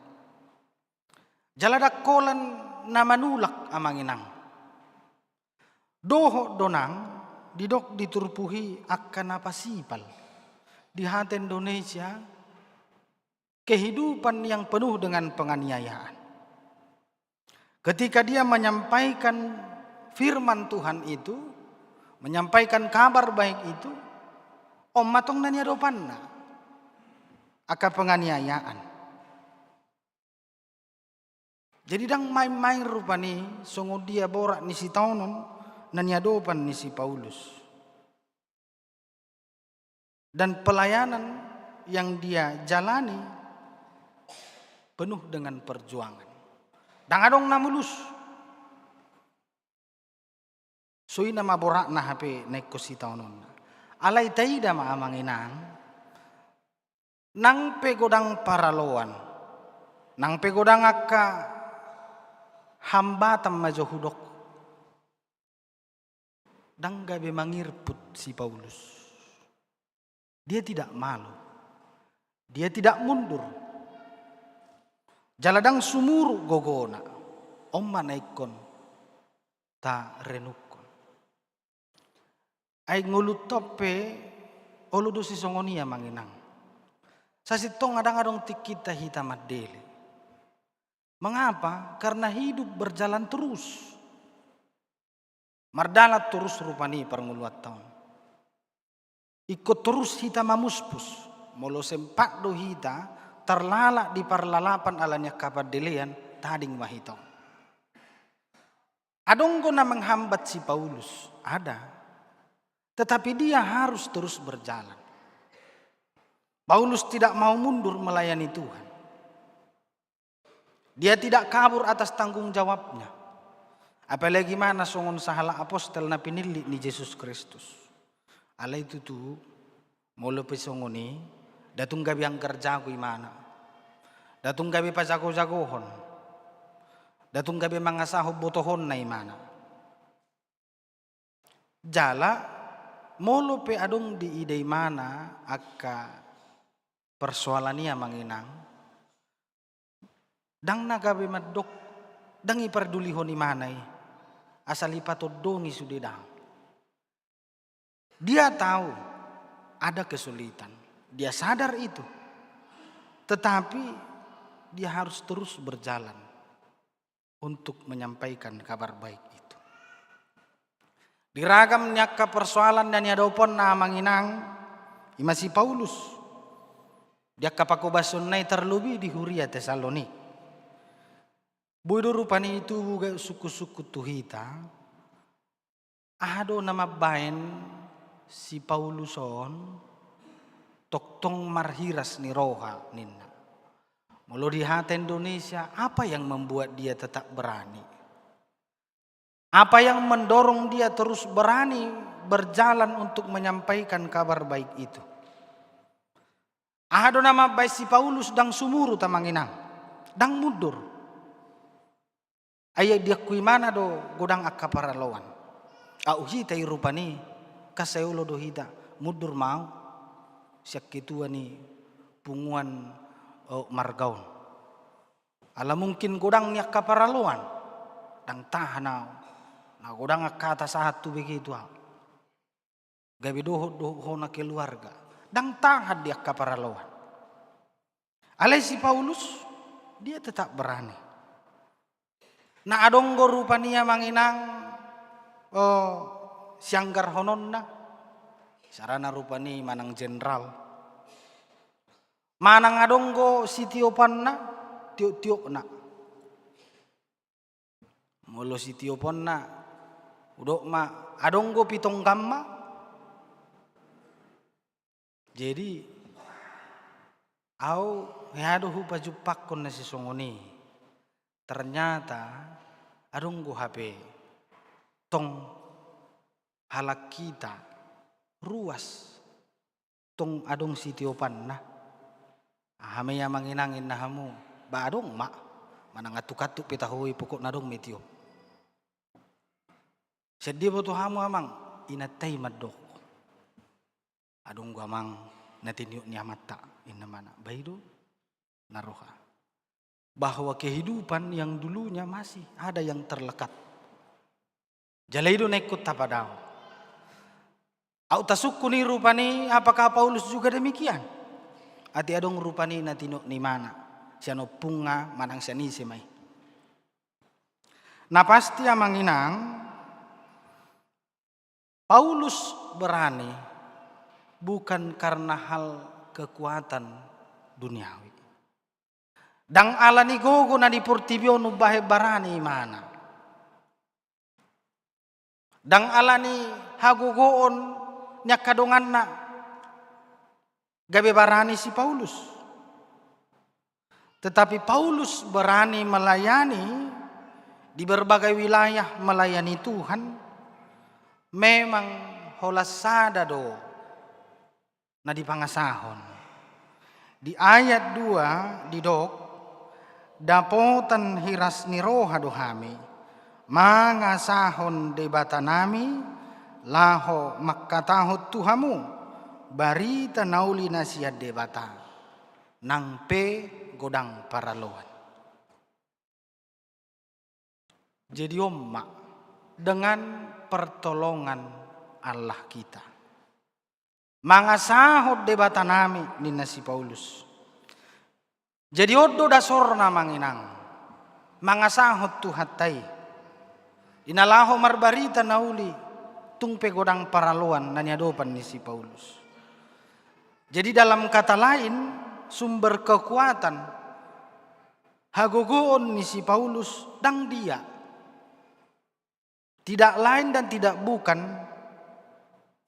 Jaladak kolan na manulak amanginang. Doho donang didok diturpuhi akan napasipal. Di hati Indonesia kehidupan yang penuh dengan penganiayaan. Ketika dia menyampaikan firman Tuhan itu, menyampaikan kabar baik itu, matong na niya dopanna aka penganiayaan. Jadi dang main-main rupani songo dia borak ni si taunon nanyadopan ni si Paulus. Dan pelayanan yang dia jalani penuh dengan perjuangan. Dang adong namulus. Sui nama borak na hape naik ko si taunon. Alay taida maamanginang nang pegodang paraloan. Nang pegodang akka hambatan majo hudok. Dang gabe mangirput si Paulus. Dia tidak malu. Dia tidak mundur. Jaladang sumuru gogona. Omma naikon ta renukon. Ay ngulut tope oludo si songonia manginang. Sasitong adang-adong tikita hitamat dele. Mengapa? Karena hidup berjalan terus. Mardalat terus rupani pernguluat tahun. Ikut terus hita mamuspus. Molo sempat do hita terlalak di parlalapan alanya kabar delean tading mahitong. Adong ko na menghambat si Paulus. Ada. Tetapi dia harus terus berjalan. Paulus tidak mau mundur melayani Tuhan. Dia tidak kabur atas tanggung jawabnya. Apalagi mana songon sahala apostel na pinili ni Yesus Kristus. Ala itu tu molo pesongoni datung gabi ang kerjago imana. Datung gabi pa jago-jagohon. Datung gabi mga sahob botohon na imana. Jala molo pe adong di ide mana akka persoalan niya manginang. Dang nagabe madok, dang ipardulihon ni manay, asal ipatodongi sudidang. Dia tahu ada kesulitan, dia sadar itu. Tetapi dia harus terus berjalan untuk menyampaikan kabar baik itu. Diragam nyaka persoalan dan yadopon na manginang, imasi Paulus. Dia kapakobason na terlebih di Huria Tesalonik. Bodo rupani itu buga suku-suku tuhita. Ado nama bain si Pauluson toktong marhiras ni roha ninna. Mulu di hati Indonesia, apa yang membuat dia tetap berani? Apa yang mendorong dia terus berani berjalan untuk menyampaikan kabar baik itu? Ahado nama baik si Paulus dang sumuru tamanginang, dang mundur. Ayah dia kui mana do godang akka paraloan. Au hita irupani kaseulo do hita mundur mau siak kitua ni punguan margaon. Ala mungkin godang ni akka paraloan dang tahanau. Nah godang akka atas satu begitu. Gabi doho na keluarga. Dang tahan dia akka paraloan. Alai si Paulus dia tetap berani. Na adonggo rupania manginang sianggar hononna sarana rupani manang jenderal. Manang adonggo sitiopanna tiok na. Molo sitioponna udok ma adonggo pitong kamma. Jadi au hado hupa jupakon na si songoni. Ternyata adonggo HP tong halak kita ruas tong adong sitiopan na hamaya manginangin na hamu ba adong mak manang atuk-atuk pitahui pokok nadong metio sedih boto hamu amang inatay madok adong gua amang natiniuk ni amata inna mana baido naroha bahwa kehidupan yang dulunya masih ada yang terlekat. Jalaido nekut tapadao. Au tasukuni rupani apakah Paulus juga demikian? Ati adong rupani na tinuk ni mana. Siano punga manang siani semai. Nah pasti amanginang Paulus berani bukan karena hal kekuatan duniawi. Dang alani gogo na dipurtibio nubahe barani mana. Dang alani hagogoon nyakadongan na gabe barani si Paulus. Tetapi Paulus berani melayani di berbagai wilayah melayani Tuhan. Memang holasada do na dipangasahon. Di ayat 2 di dok dapotan hiras ni roha dohami mangasahon debata nami laho makatahot tuhamu barita nauli nasihat debata nang pe godang paraloan. Jadi omma dengan pertolongan Allah kita mangasahot debata nami ni nasi Paulus. Jadi odo dasorna manginang mangasahot tuhatai inalaho marbarita nauli tungpe godang paraloan nanyadopan ni si Paulus. Jadi dalam kata lain sumber kekuatan hagogoon ni si Paulus dang dia tidak lain dan tidak bukan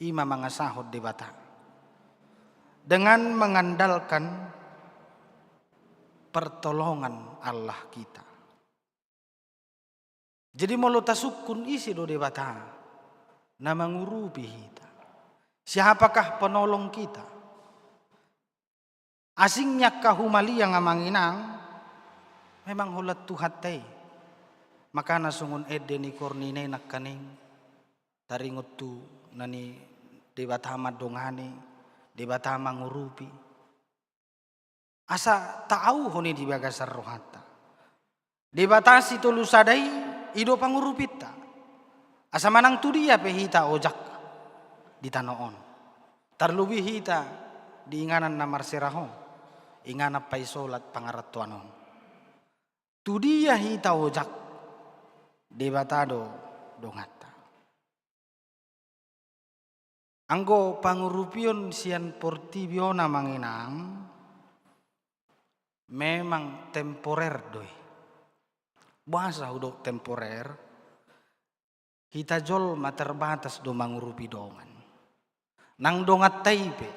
ima mangasahot debata dengan mengandalkan pertolongan Allah kita. Jadi molo tasukun isi do debata na mangurupi kita. Siapakah penolong kita? Asingnya kahumali yang amanginang memang hulat tuhatay. Maka nasungun edeni kornine nakkaning taringot tu nani debata madongani debata mangurupi. Asa tahu honi di bagasar rohata. Debatasi tolu sadai ido pangurupita. Asa manang tu dia pehita ojak di tanoon. Tarlubi hita di inganan namar serahon. Ingana paisolat pangaratuanon. Tu dia hita ojak debatado dongata. Anggo pangurupion sian portibiona manginang memang temporer doi. Bahasa udok temporer. Hita jol ma terbatas do mangurupi dongan. Nang dongat taipe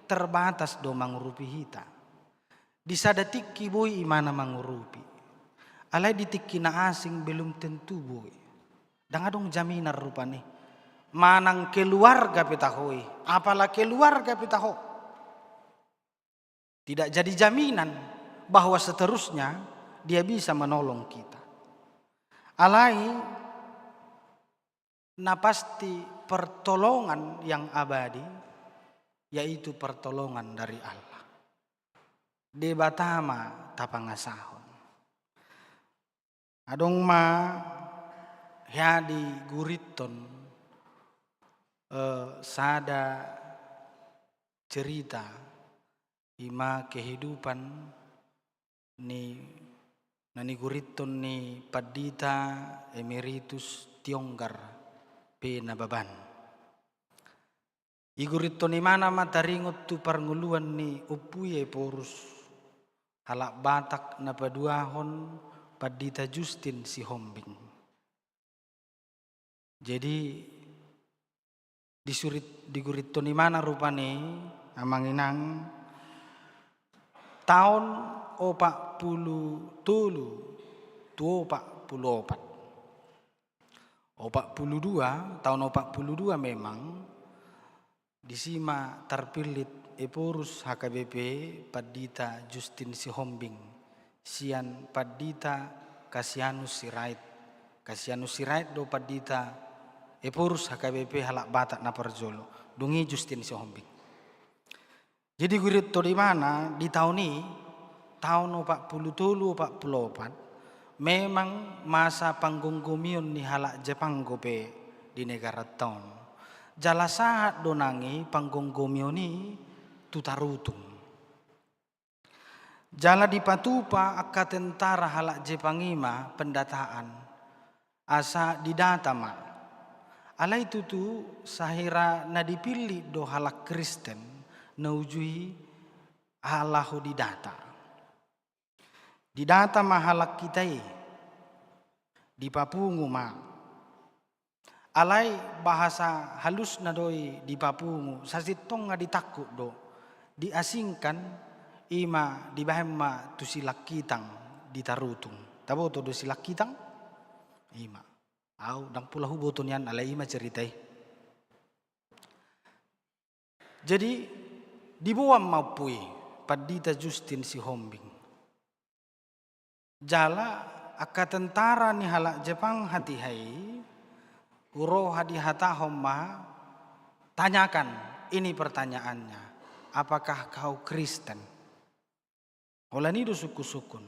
terbatas do mangurupi hita. Disadatiki boy imana mangurupi. Alai ditiki na asing belum tentu boy. Dan adong jaminan rupane. Manang keluarga petahoi, apalah keluarga petaho. Tidak jadi jaminan bahwa seterusnya dia bisa menolong kita. Alai na pasti pertolongan yang abadi, yaitu pertolongan dari Allah. Debatama tapangasahon. Adong ma hiadi guriton sada cerita ima kehidupan ni nani guriton ni Padita Emeritus Tionggar P. Nababan. Igurito ni mana mataringot tu parnguluan ni upuye porus halak Batak na paduahon Padita Justin Sihombing. Jadi digurito ni mana rupane amanginang tahun 47 tu 44 tahun 42 memang disima terpilit epurus HKBP Padita Justin Sihombing sian Padita Kasianus Sirait do Padita epurus HKBP halak Batak na Parjolo dungi Justin Sihombing. Jadi gurito di mana di tahun ini tahun 43-44 memang masa panggunggumion ni halak Jepang gope di negara tahun. Jala saat donangi panggunggumion ni tutarutung. Jala dipatupa akka tentara halak Jepang ima pendataan asa didata ma. Ala itu tu sahira na dipilih do halak Kristen na ujui halahu didata. Didata ma halak kitai di Papungu ma. Alai bahasa halus na doi di Papungu sasitong nga ditakut do diasingkan ima di bahema tu silak kitang ditarutung. Tabo to do silak kitang ima. Au dang pula huboton yan alai ima ceritai. Jadi dibuam maupui Padita Justin Sihombing. Jala akka tentara ni halak Jepang hati hai uro hadi hatahom ma tanyakan ini pertanyaannya. Apakah kau Kristen? Holani do suku-sukun.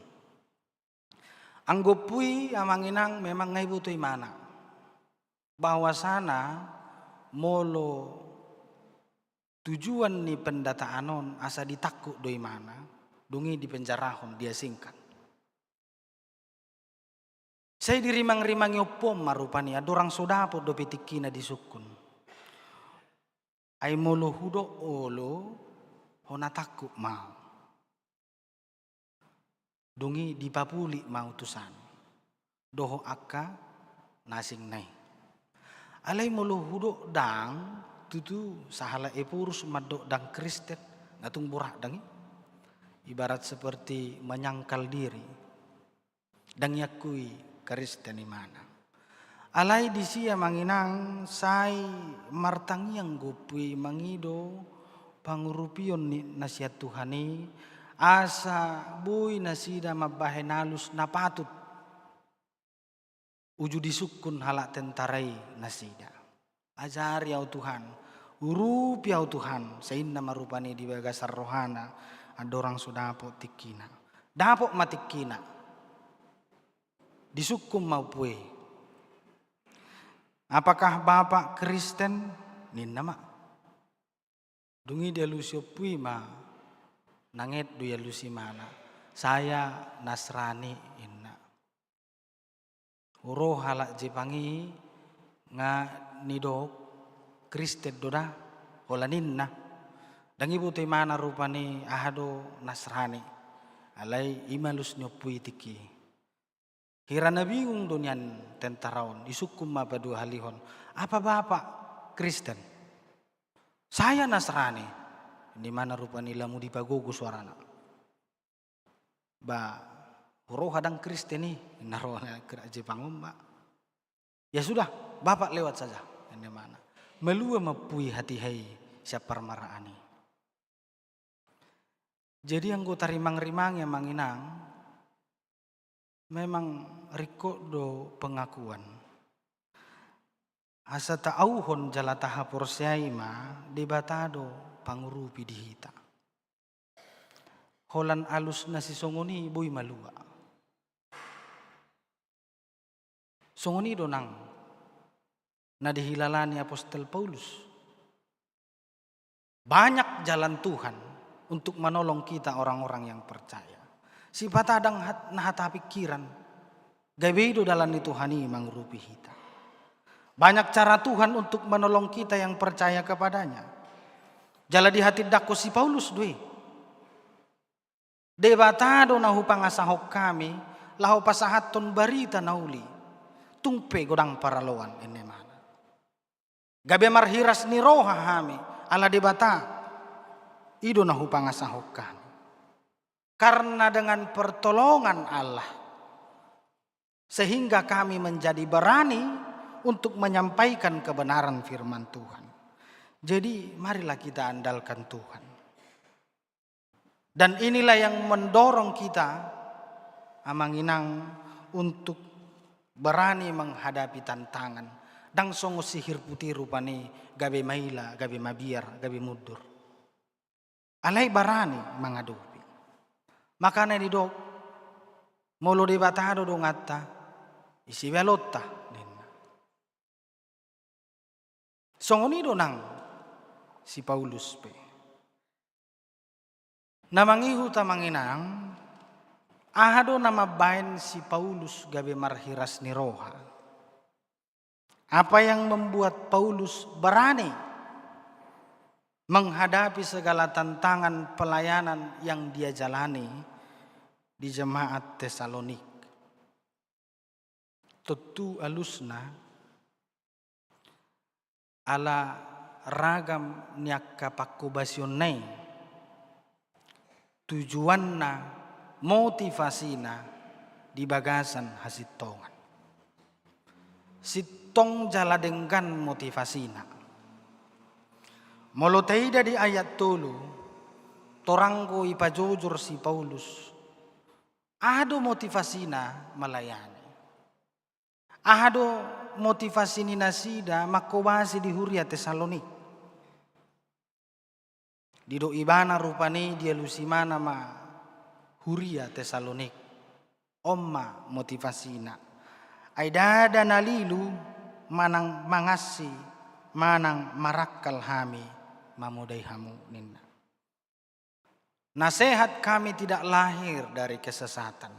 Anggopui amanginang memang ngai butuh mana. Bahwa sana molo tujuan ni pendataanon asa ditakut doi mana dungi di penjarahon dia singkat. Saya dirimang-rimang opom marupani adorang sodapo do petikina di sukun. Ai molo hudo olo hona takut mau. Dungi di papuli mau tusan. Doho akka nasing nai. Alai molo hudo dang tutu sahala epurus madok dang Kristen ngatung burak dangi. Ibarat seperti menyangkal diri. Dang yakui Kristen imana. Alai disia manginang sai martangiang gopui mangido pangurupion ni nasihat Tuhani asa bui nasida mabahen halus napatut uju disukun halak tentarai nasida. Ajari au Tuhan, urupi au Tuhan, seinna marupani di bagasar rohana, adorang sudapo tikina. Dapok matikina. Disukum maupue. Apakah Bapak Kristen? Ninna mak. Dungi dia lusio pui ma. Nanget dia lusi mana. Saya Nasrani inna. Uro halak Jepangi nga nidok Kristen doda holaninna. Dangi buti mana rupani ahado Nasrani. Alai imalus nyopui tiki. Hirana bingung dunian tentaraon. Isukum apa dua halihon. Apa Bapak Kristen? Saya Nasrani. Di mana rupani lamu dipagogo suarana. ba horo hadang Kristen nih naruh ke Jepang mbak. Ya sudah, Bapak lewat saja. Ini mana? Melua mapui hati hai siapa marani. Jadi yang gue tarimang-rimang yang manginang memang riko do pengakuan. Asa ta'auhon jalataha porsiaima debatado pangurupi dihita. Holan alus nasi songoni bui malua. Songoni donang na dihilalani Apostol Paulus. Banyak jalan Tuhan untuk menolong kita orang-orang yang percaya. Sifat adang nahata pikiran. Gabedo dalam Tuhani mangurupi hita. Banyak cara Tuhan untuk menolong kita yang percaya kepadanya. Jala di hati dako si Paulus dwe. Debatado nahu pangasahok kami, lahu pasahaton barita nauli. Tungpe godang paraloan ini mana. Gabe marhiras ni roha hami, ala debata. Ido nahu pangasahok kami. Karena dengan pertolongan Allah, sehingga kami menjadi berani untuk menyampaikan kebenaran firman Tuhan. Jadi marilah kita andalkan Tuhan. Dan inilah yang mendorong kita amanginang untuk berani menghadapi tantangan. Dang songo sihir putih rupani gabe maila, gabe mabiar, gabe mudur. Alai berani menghadapi. Makanya di dok, molo debatado dong atta, isi velotta. Songoni donang si Paulus pe. Namangihu tamanginang ahado nama bain si Paulus gabe marhiras ni roha. Apa yang membuat Paulus berani menghadapi segala tantangan pelayanan yang dia jalani di jemaat Tesalonik. Tentu alusna ala ragam niakka pakkubasyonnai tujuanna motivasina di bagasan hasitongan sitong jala denggan motivasina moloteida di ayat tulu torangko ipajujur si Paulus ado motivasina melayani ado motivasi ni nasida makowasi di Huria Tesalonik. Dido ibana rupani dia lusimana ma Huria Tesalonik. Omma motivasina. Aidada nalilu manang mangasi manang marakal hami mamudai hamu ninna. Nasihat kami tidak lahir dari kesesatan.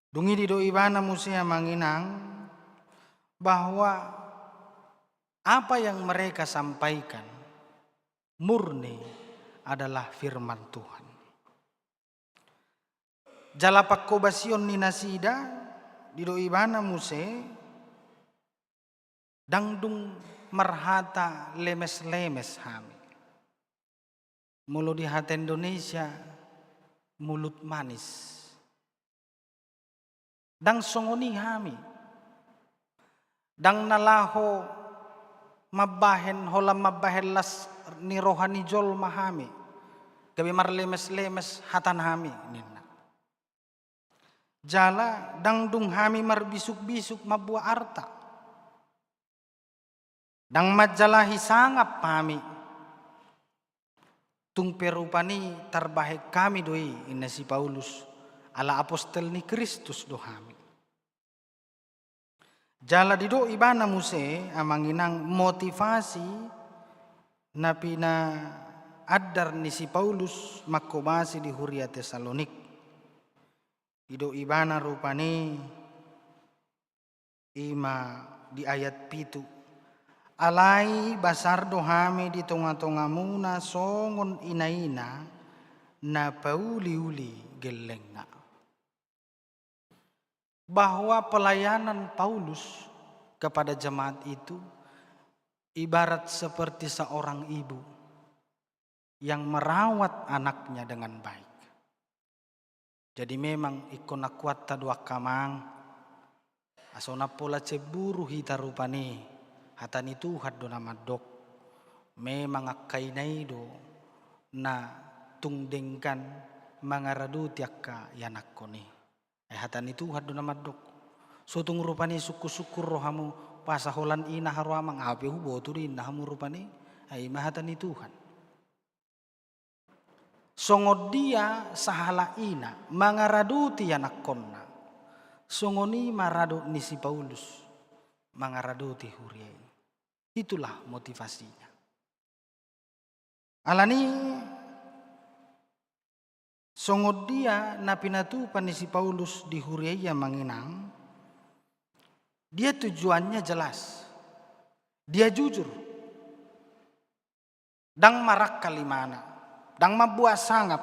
Dungi dido ibana musia manginang bahwa apa yang mereka sampaikan murni adalah firman Tuhan. Jala pakkobasion ni nasida dido ibana muse dangdung marhata lemes-lemes hami. Mulu di hati Indonesia mulut manis. Dang songoni hami. Dang nalaho mabahen holam mabahen las ni rohani jol mahami. Gabi marlemes-lemes hatan hami nina. Jala dang dung hami marbisuk-bisuk mabua arta. Dang majalahi sangap pami. Tung perupani tarbahek kami doi ina si Paulus ala apostol ni Kristus dohami. Jala dido ibana muse amanginang motivasi na pina adar ni si Paulus makobasi di Huria Tesalonik. Dido ibana rupani ima di ayat 7. Alai basar dohame di tonga-tonga muna songon inaina na pauli-uli gelenga. Bahwa pelayanan Paulus kepada jemaat itu ibarat seperti seorang ibu yang merawat anaknya dengan baik. Jadi memang ikon kuat ta dua kamang. Asona pola ceburu hita rupani. Hatani Tuhan do nama dok. Memang akainai do na tungdengkan mangaradu tiaka yanakoni. Hatani Tuhan do nama dok. Sotung rupani suku-suku rohamu pasaholan ina haruamang ape hubo turin nahamu rupani. Ay mahatani Tuhan. Songod dia sahala ina mangaraduti anak konna. Songoni marado ni si Paulus mangaraduti huriai. Itulah motivasinya. Alani songod dia napinatu ni si Paulus di huriai yang manginang. Dia tujuannya jelas. Dia jujur. Dang marak kalimana. Dang mabuah sangap.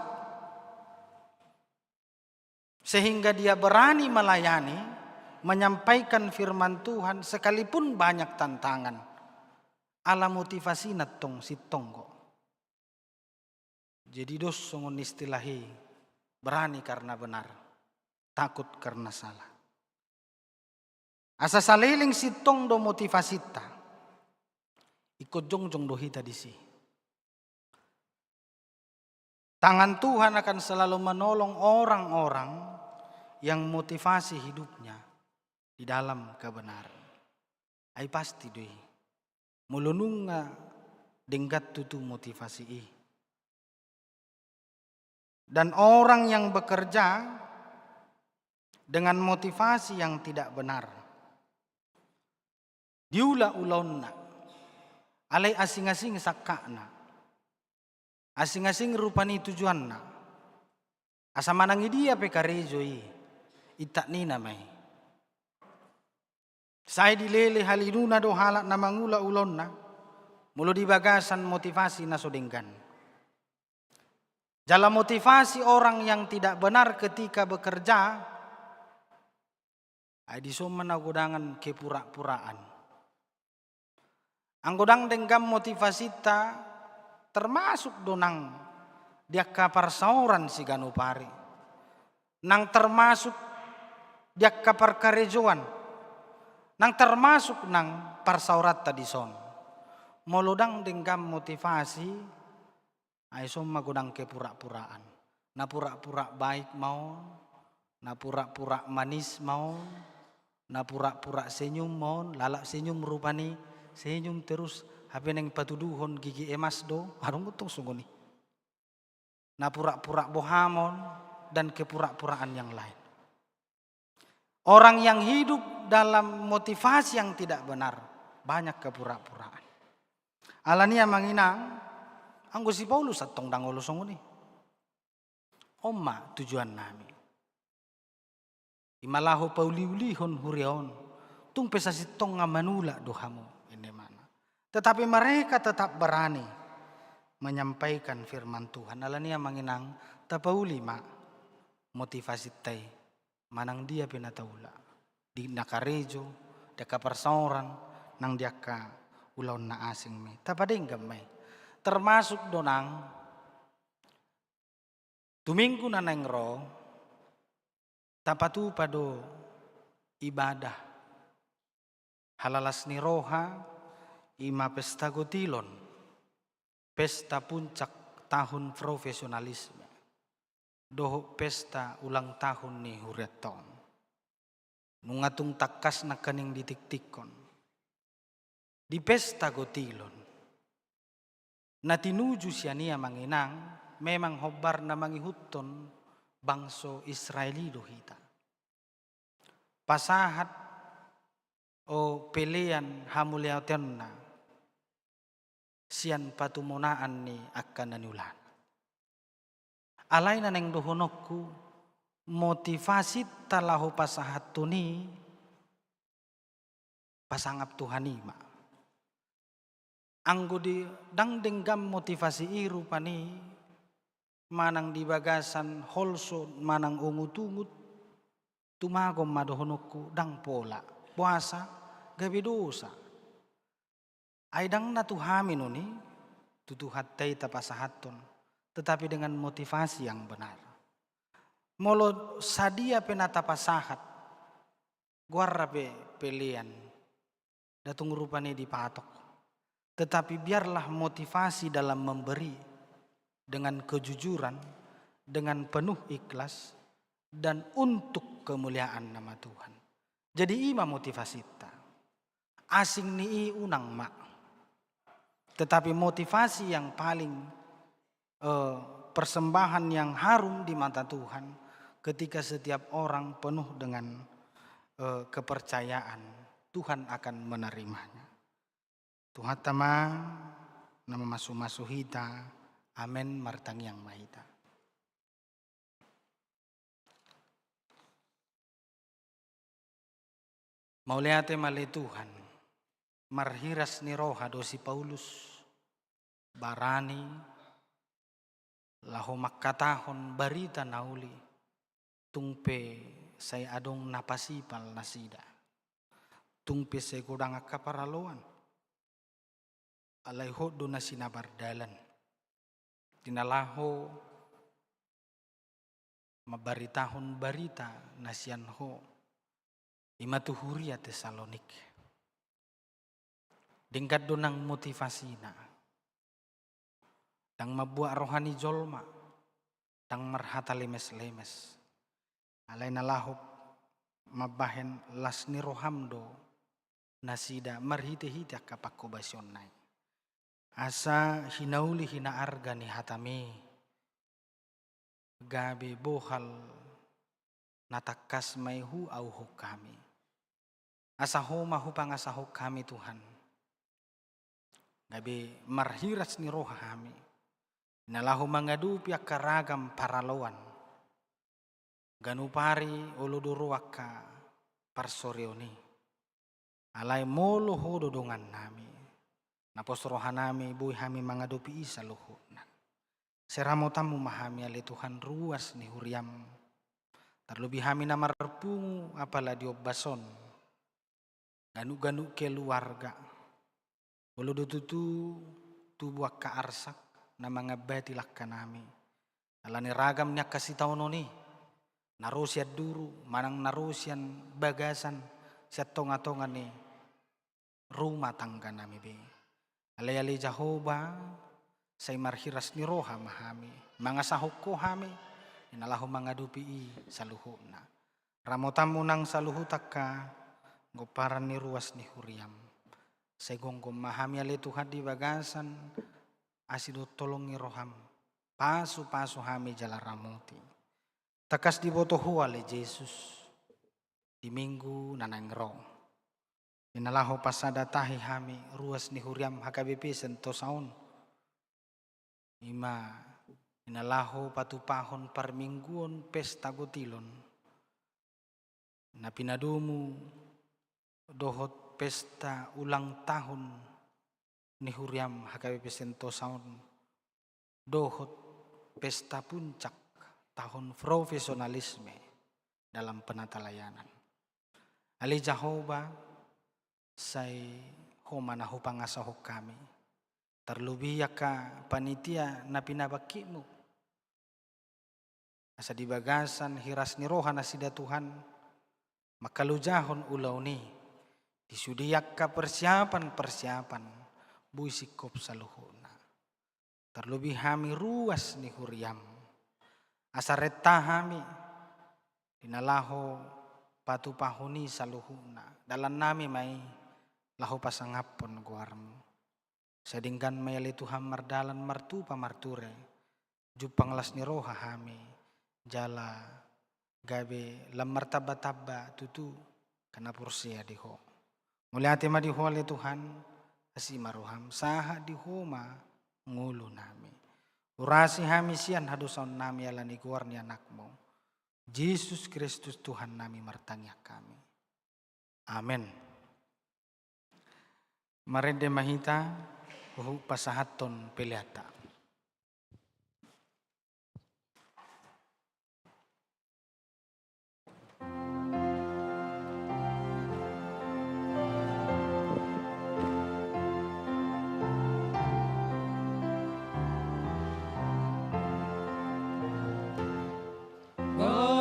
Sehingga dia berani melayani, menyampaikan firman Tuhan sekalipun banyak tantangan. Ala motivasi natong si tonggo. Jadi dos songon istilahi berani karena benar, takut karena salah. Asa saliling si tong do motivasi ta. Ikut jongjong do hita disi. Tangan Tuhan akan selalu menolong orang-orang yang motivasi hidupnya di dalam kebenaran. Ay pasti doi. Mulunung nga denggat tutu motivasi i. Dan orang yang bekerja dengan motivasi yang tidak benar. Diula-ulonna. Alay asing-asing sakana. Asing-asing rupani tujuanna. Asa manangi dia pekarejoi. Itak ni namay. Saya dilele haliduna do halak na mangula ulonna. Mulu di bagasan motivasi na sodenggan. Jala motivasi orang yang tidak benar ketika bekerja. Ay disuman na gudangan kepura-puraan. Ang gudang denggam motivasi ta. Termasuk donang dia kapar sauran si ganupari. Nang termasuk dia kapar karejuan. Nang termasuk nang parsaurat tadi son. Molodang denggam motivasi. Ay som magudang kepura-puraan. Na pura-pura baik mau. Na pura-pura manis mau. Na pura-pura senyum mau. Lalak senyum rupani. Senyum terus. Hape neng patuduhon gigi emas do, harung utong sungguh nih. Na pura-pura bohamon dan kepura-puraan yang lain. Orang yang hidup dalam motivasi yang tidak benar, banyak kepura-puraan. Alania manginang, anggo si Paulus atong dangolo sungguh nih. Oma tujuan nami. Imalaho pauliulihon hurion, tung pesasitong nga manula dohamu. Tetapi mereka tetap berani menyampaikan firman Tuhan. Alania manginang tapauli ma motivasi tay manang dia pinataula di nakarejo deka persauran nang dia ka ulaw na asing me. Tapadeng gamay termasuk donang tuminggu na nengro tapatu pado ibadah halalas ni roha. Ima pesta gotilon, pesta puncak tahun profesionalisme, doho pesta ulang tahun ni huriaton, nungatung takas na kaning ditiktikon, di pesta gotilon, na tinuju siya niya manginang, memang hobar na mangihuton bangso Israeli dohita, pasahat o pelean hamuliaten na, sian patumunaan ni akan nanulan. Alay na neng dohonokku motivasi talahu pasahat tuni pasangap Tuhanima. Anggo di dang denggam motivasi iru pani manang di bagasan holso manang ungut-ungut tumagom madohonokku dang pola puasa gabi dosa. Aidang natuhamin uni tutuhat tay tapasahaton tetapi dengan motivasi yang benar. Molo sadia penata pasahat. Guarra pelian. Datung rupane dipatok. Tetapi biarlah motivasi dalam memberi dengan kejujuran, dengan penuh ikhlas, dan untuk kemuliaan nama Tuhan. Jadi ima motivasi ta. Asing ni unang mak. Tetapi motivasi yang paling persembahan yang harum di mata Tuhan ketika setiap orang penuh dengan kepercayaan, Tuhan akan menerimanya. Tuhan tama nama masu hita. Amen martang yang mahita. Mauliate male Tuhan. Marhiras ni roha dosi Paulus. Barani. Lahu makatahon barita nauli. Tungpe saya adong napasipal nasida. Tungpe saya kudang akaparaloan. Alay hodo na sinabardalan. Tinalaho mabaritahon barita nasian ho imatuhuria Tesalonik. Dingkat donang motivasina. Dang mabuak rohani jolma. Dang marhata lemes-lemes. Alay nalahop mabahen lasni rohamdo nasida marhite-hite kapakobasyon nai. Asa hinauli hina arga ni hatami. Gabi bohal natakas maihu au hukami. Asa homa hupang asa hukami Tuhan. Gabi marhiras ni roha kami. Nalahu mangadupi akaragam paralawan. Ganupari uluduruaka parsorioni. Alay molo hododongan nami. Napos rohanami buhay hami mangadupi isa luhunan. Seramo tamu mahami ali Tuhan ruas ni huriam. Terlebih hami na marpungu apala diobason. Ganu-ganu keluarga. Walau dututu tubuak kaarsak na mga betilah kanami. Alani ragam niya kasih taononi. Narusiat duru manang narusian bagasan siat tonga-tonga ni rumah tangga nami be. Alay-alay Jehovah, say marhiras ni roha mahami. Mga sahok ko hami, inalahu mga dupi sa luho na. Ramotamu nang sa luho taka, goparan ni ruas ni huriam. Say gonggom mahami alay Tuhan di bagasan, asido tolong ni roham. Paso-paso hami jala ramoti. Takas di boto huwale Jesus, di minggu nanangro. Inalaho pasada tahi hami ruas ni huriam HKBP sento saun. Ima inalaho patupahon parmingguon pesta gotilon. Na pinadumu dohot pesta ulang tahun ni huriam HKBP sento saun. Dohot pesta puncak tahun profesionalisme dalam penatalayanan. Ali Jehovah say homana hupangasahok kami. Terlebih ka panitia na pinabaki mo. Asa di bagasan hiras ni roha na sida Tuhan. Makalujahon ulaw ni. Disudiyak ka persiapan. Buisikop sa luhuna. Terlebih hami ruas ni huriam. Asa reta hami. Dinalaho patupahuni sa luhuna. Dalam nami may lahu pasangapon guarmu. Sadinggan mayali Tuhan mardalan martupa marture. Jupang las ni roha hami. Jala gabe lam martaba-taba tutu kana pursia diho. Muliati ma diho ali Tuhan asi maruham saha diho ma ngulu nami. Urasi hami sian hadusan nami alani guar ni anakmu. Yesus Kristus Tuhan nami martanya kami. Amin. Marede mahita pasahaton peliata. Oh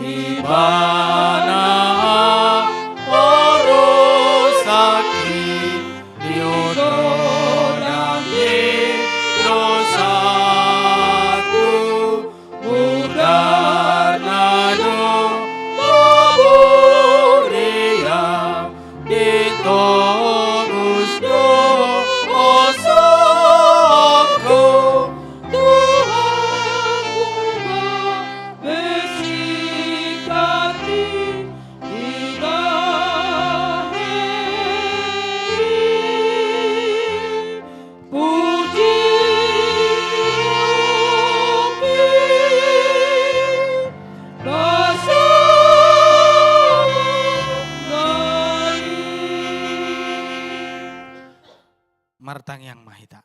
Ibana orosaki diodonami dosaku udarnado laboria ditobusdo osoko Tuhan besikati ilahi puji Martang yang mahita.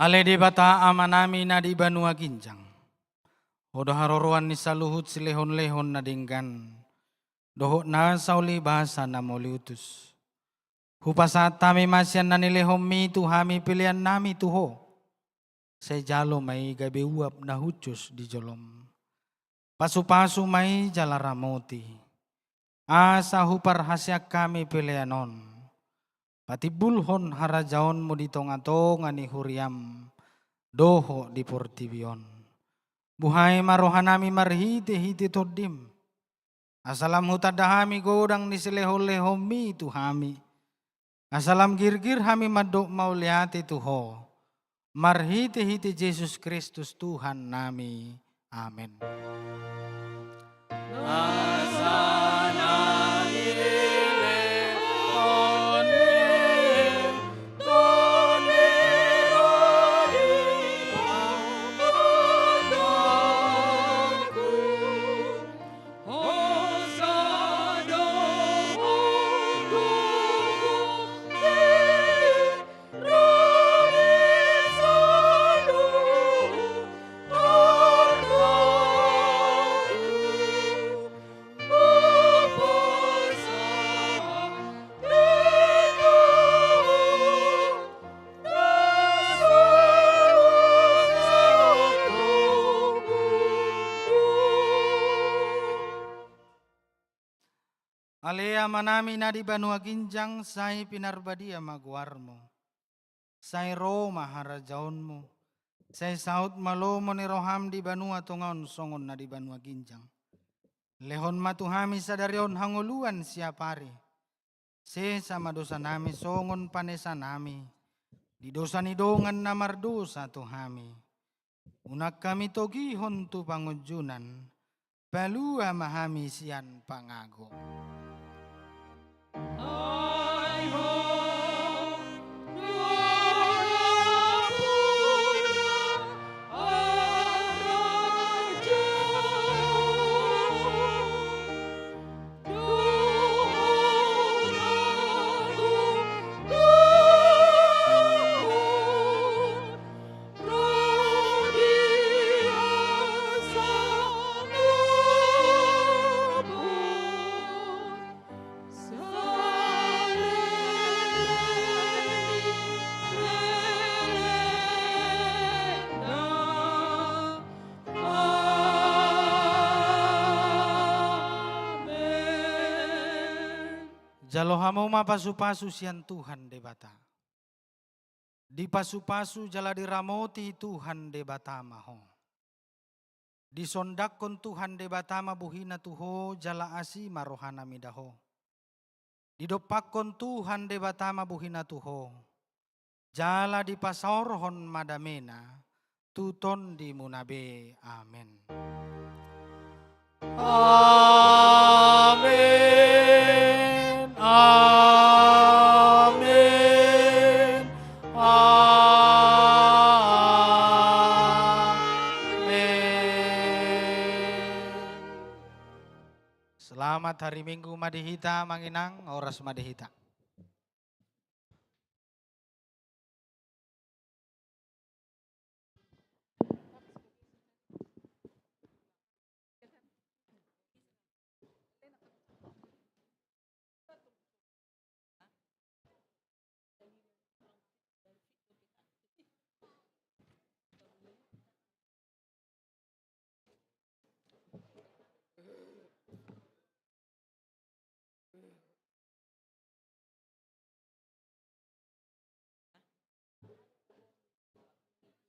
Ale di bata amanami na di Banua Ginjang. Odo haroroan ni saluhut silehon-lehon na dinggan. Doho na sauli bahasa na moliutus. Hupasat tami masyan na nilehom mi tuhami pilihan nami tuho. Say jalo may gabi uap na hucus di jolom. Pasu-pasu may jalaramoti. Asa hupar hasyak kami pilihanon. Pati bulhon harajaon mo ditong atong ani huriam. Doho di portibion. Buhay marohanami marhiti-hiti todim. Asalam hutadahami godang ni silehol-lehom mi tuhami. Asalam girgir hami madok mauliati tuho. Marhiti-hiti Yesus Kristus Tuhan nami. Amin. Alea manami na di Banua Ginjang say pinarbadia magwarmo. Say Roma harajaonmo. Say saut malomo ni roham di Banua tungaon songon na di Banua Ginjang. Lehon matuhami sadarion hanguluan siapari. Se sama dosa nami songon panesa nami. Di dosa ni dongan na mardosa tuhami. Unak kami togihon tu pangujunan. Palua mahami sian pangago. Jalohamo mapasu-pasu sian Tuhan debata. Di pasu-pasu jala diramoti Tuhan debata maho. Di sondakon Tuhan debata mabuhina tuho jala asi marohana midaho. Di dopakon Tuhan debata mabuhina tuho. Jala di pasaorhon madamena. Tuton di munabe. Amin. Amin. Amin. Amin. Selamat hari Minggu Madihita Manginang, oras Madihita.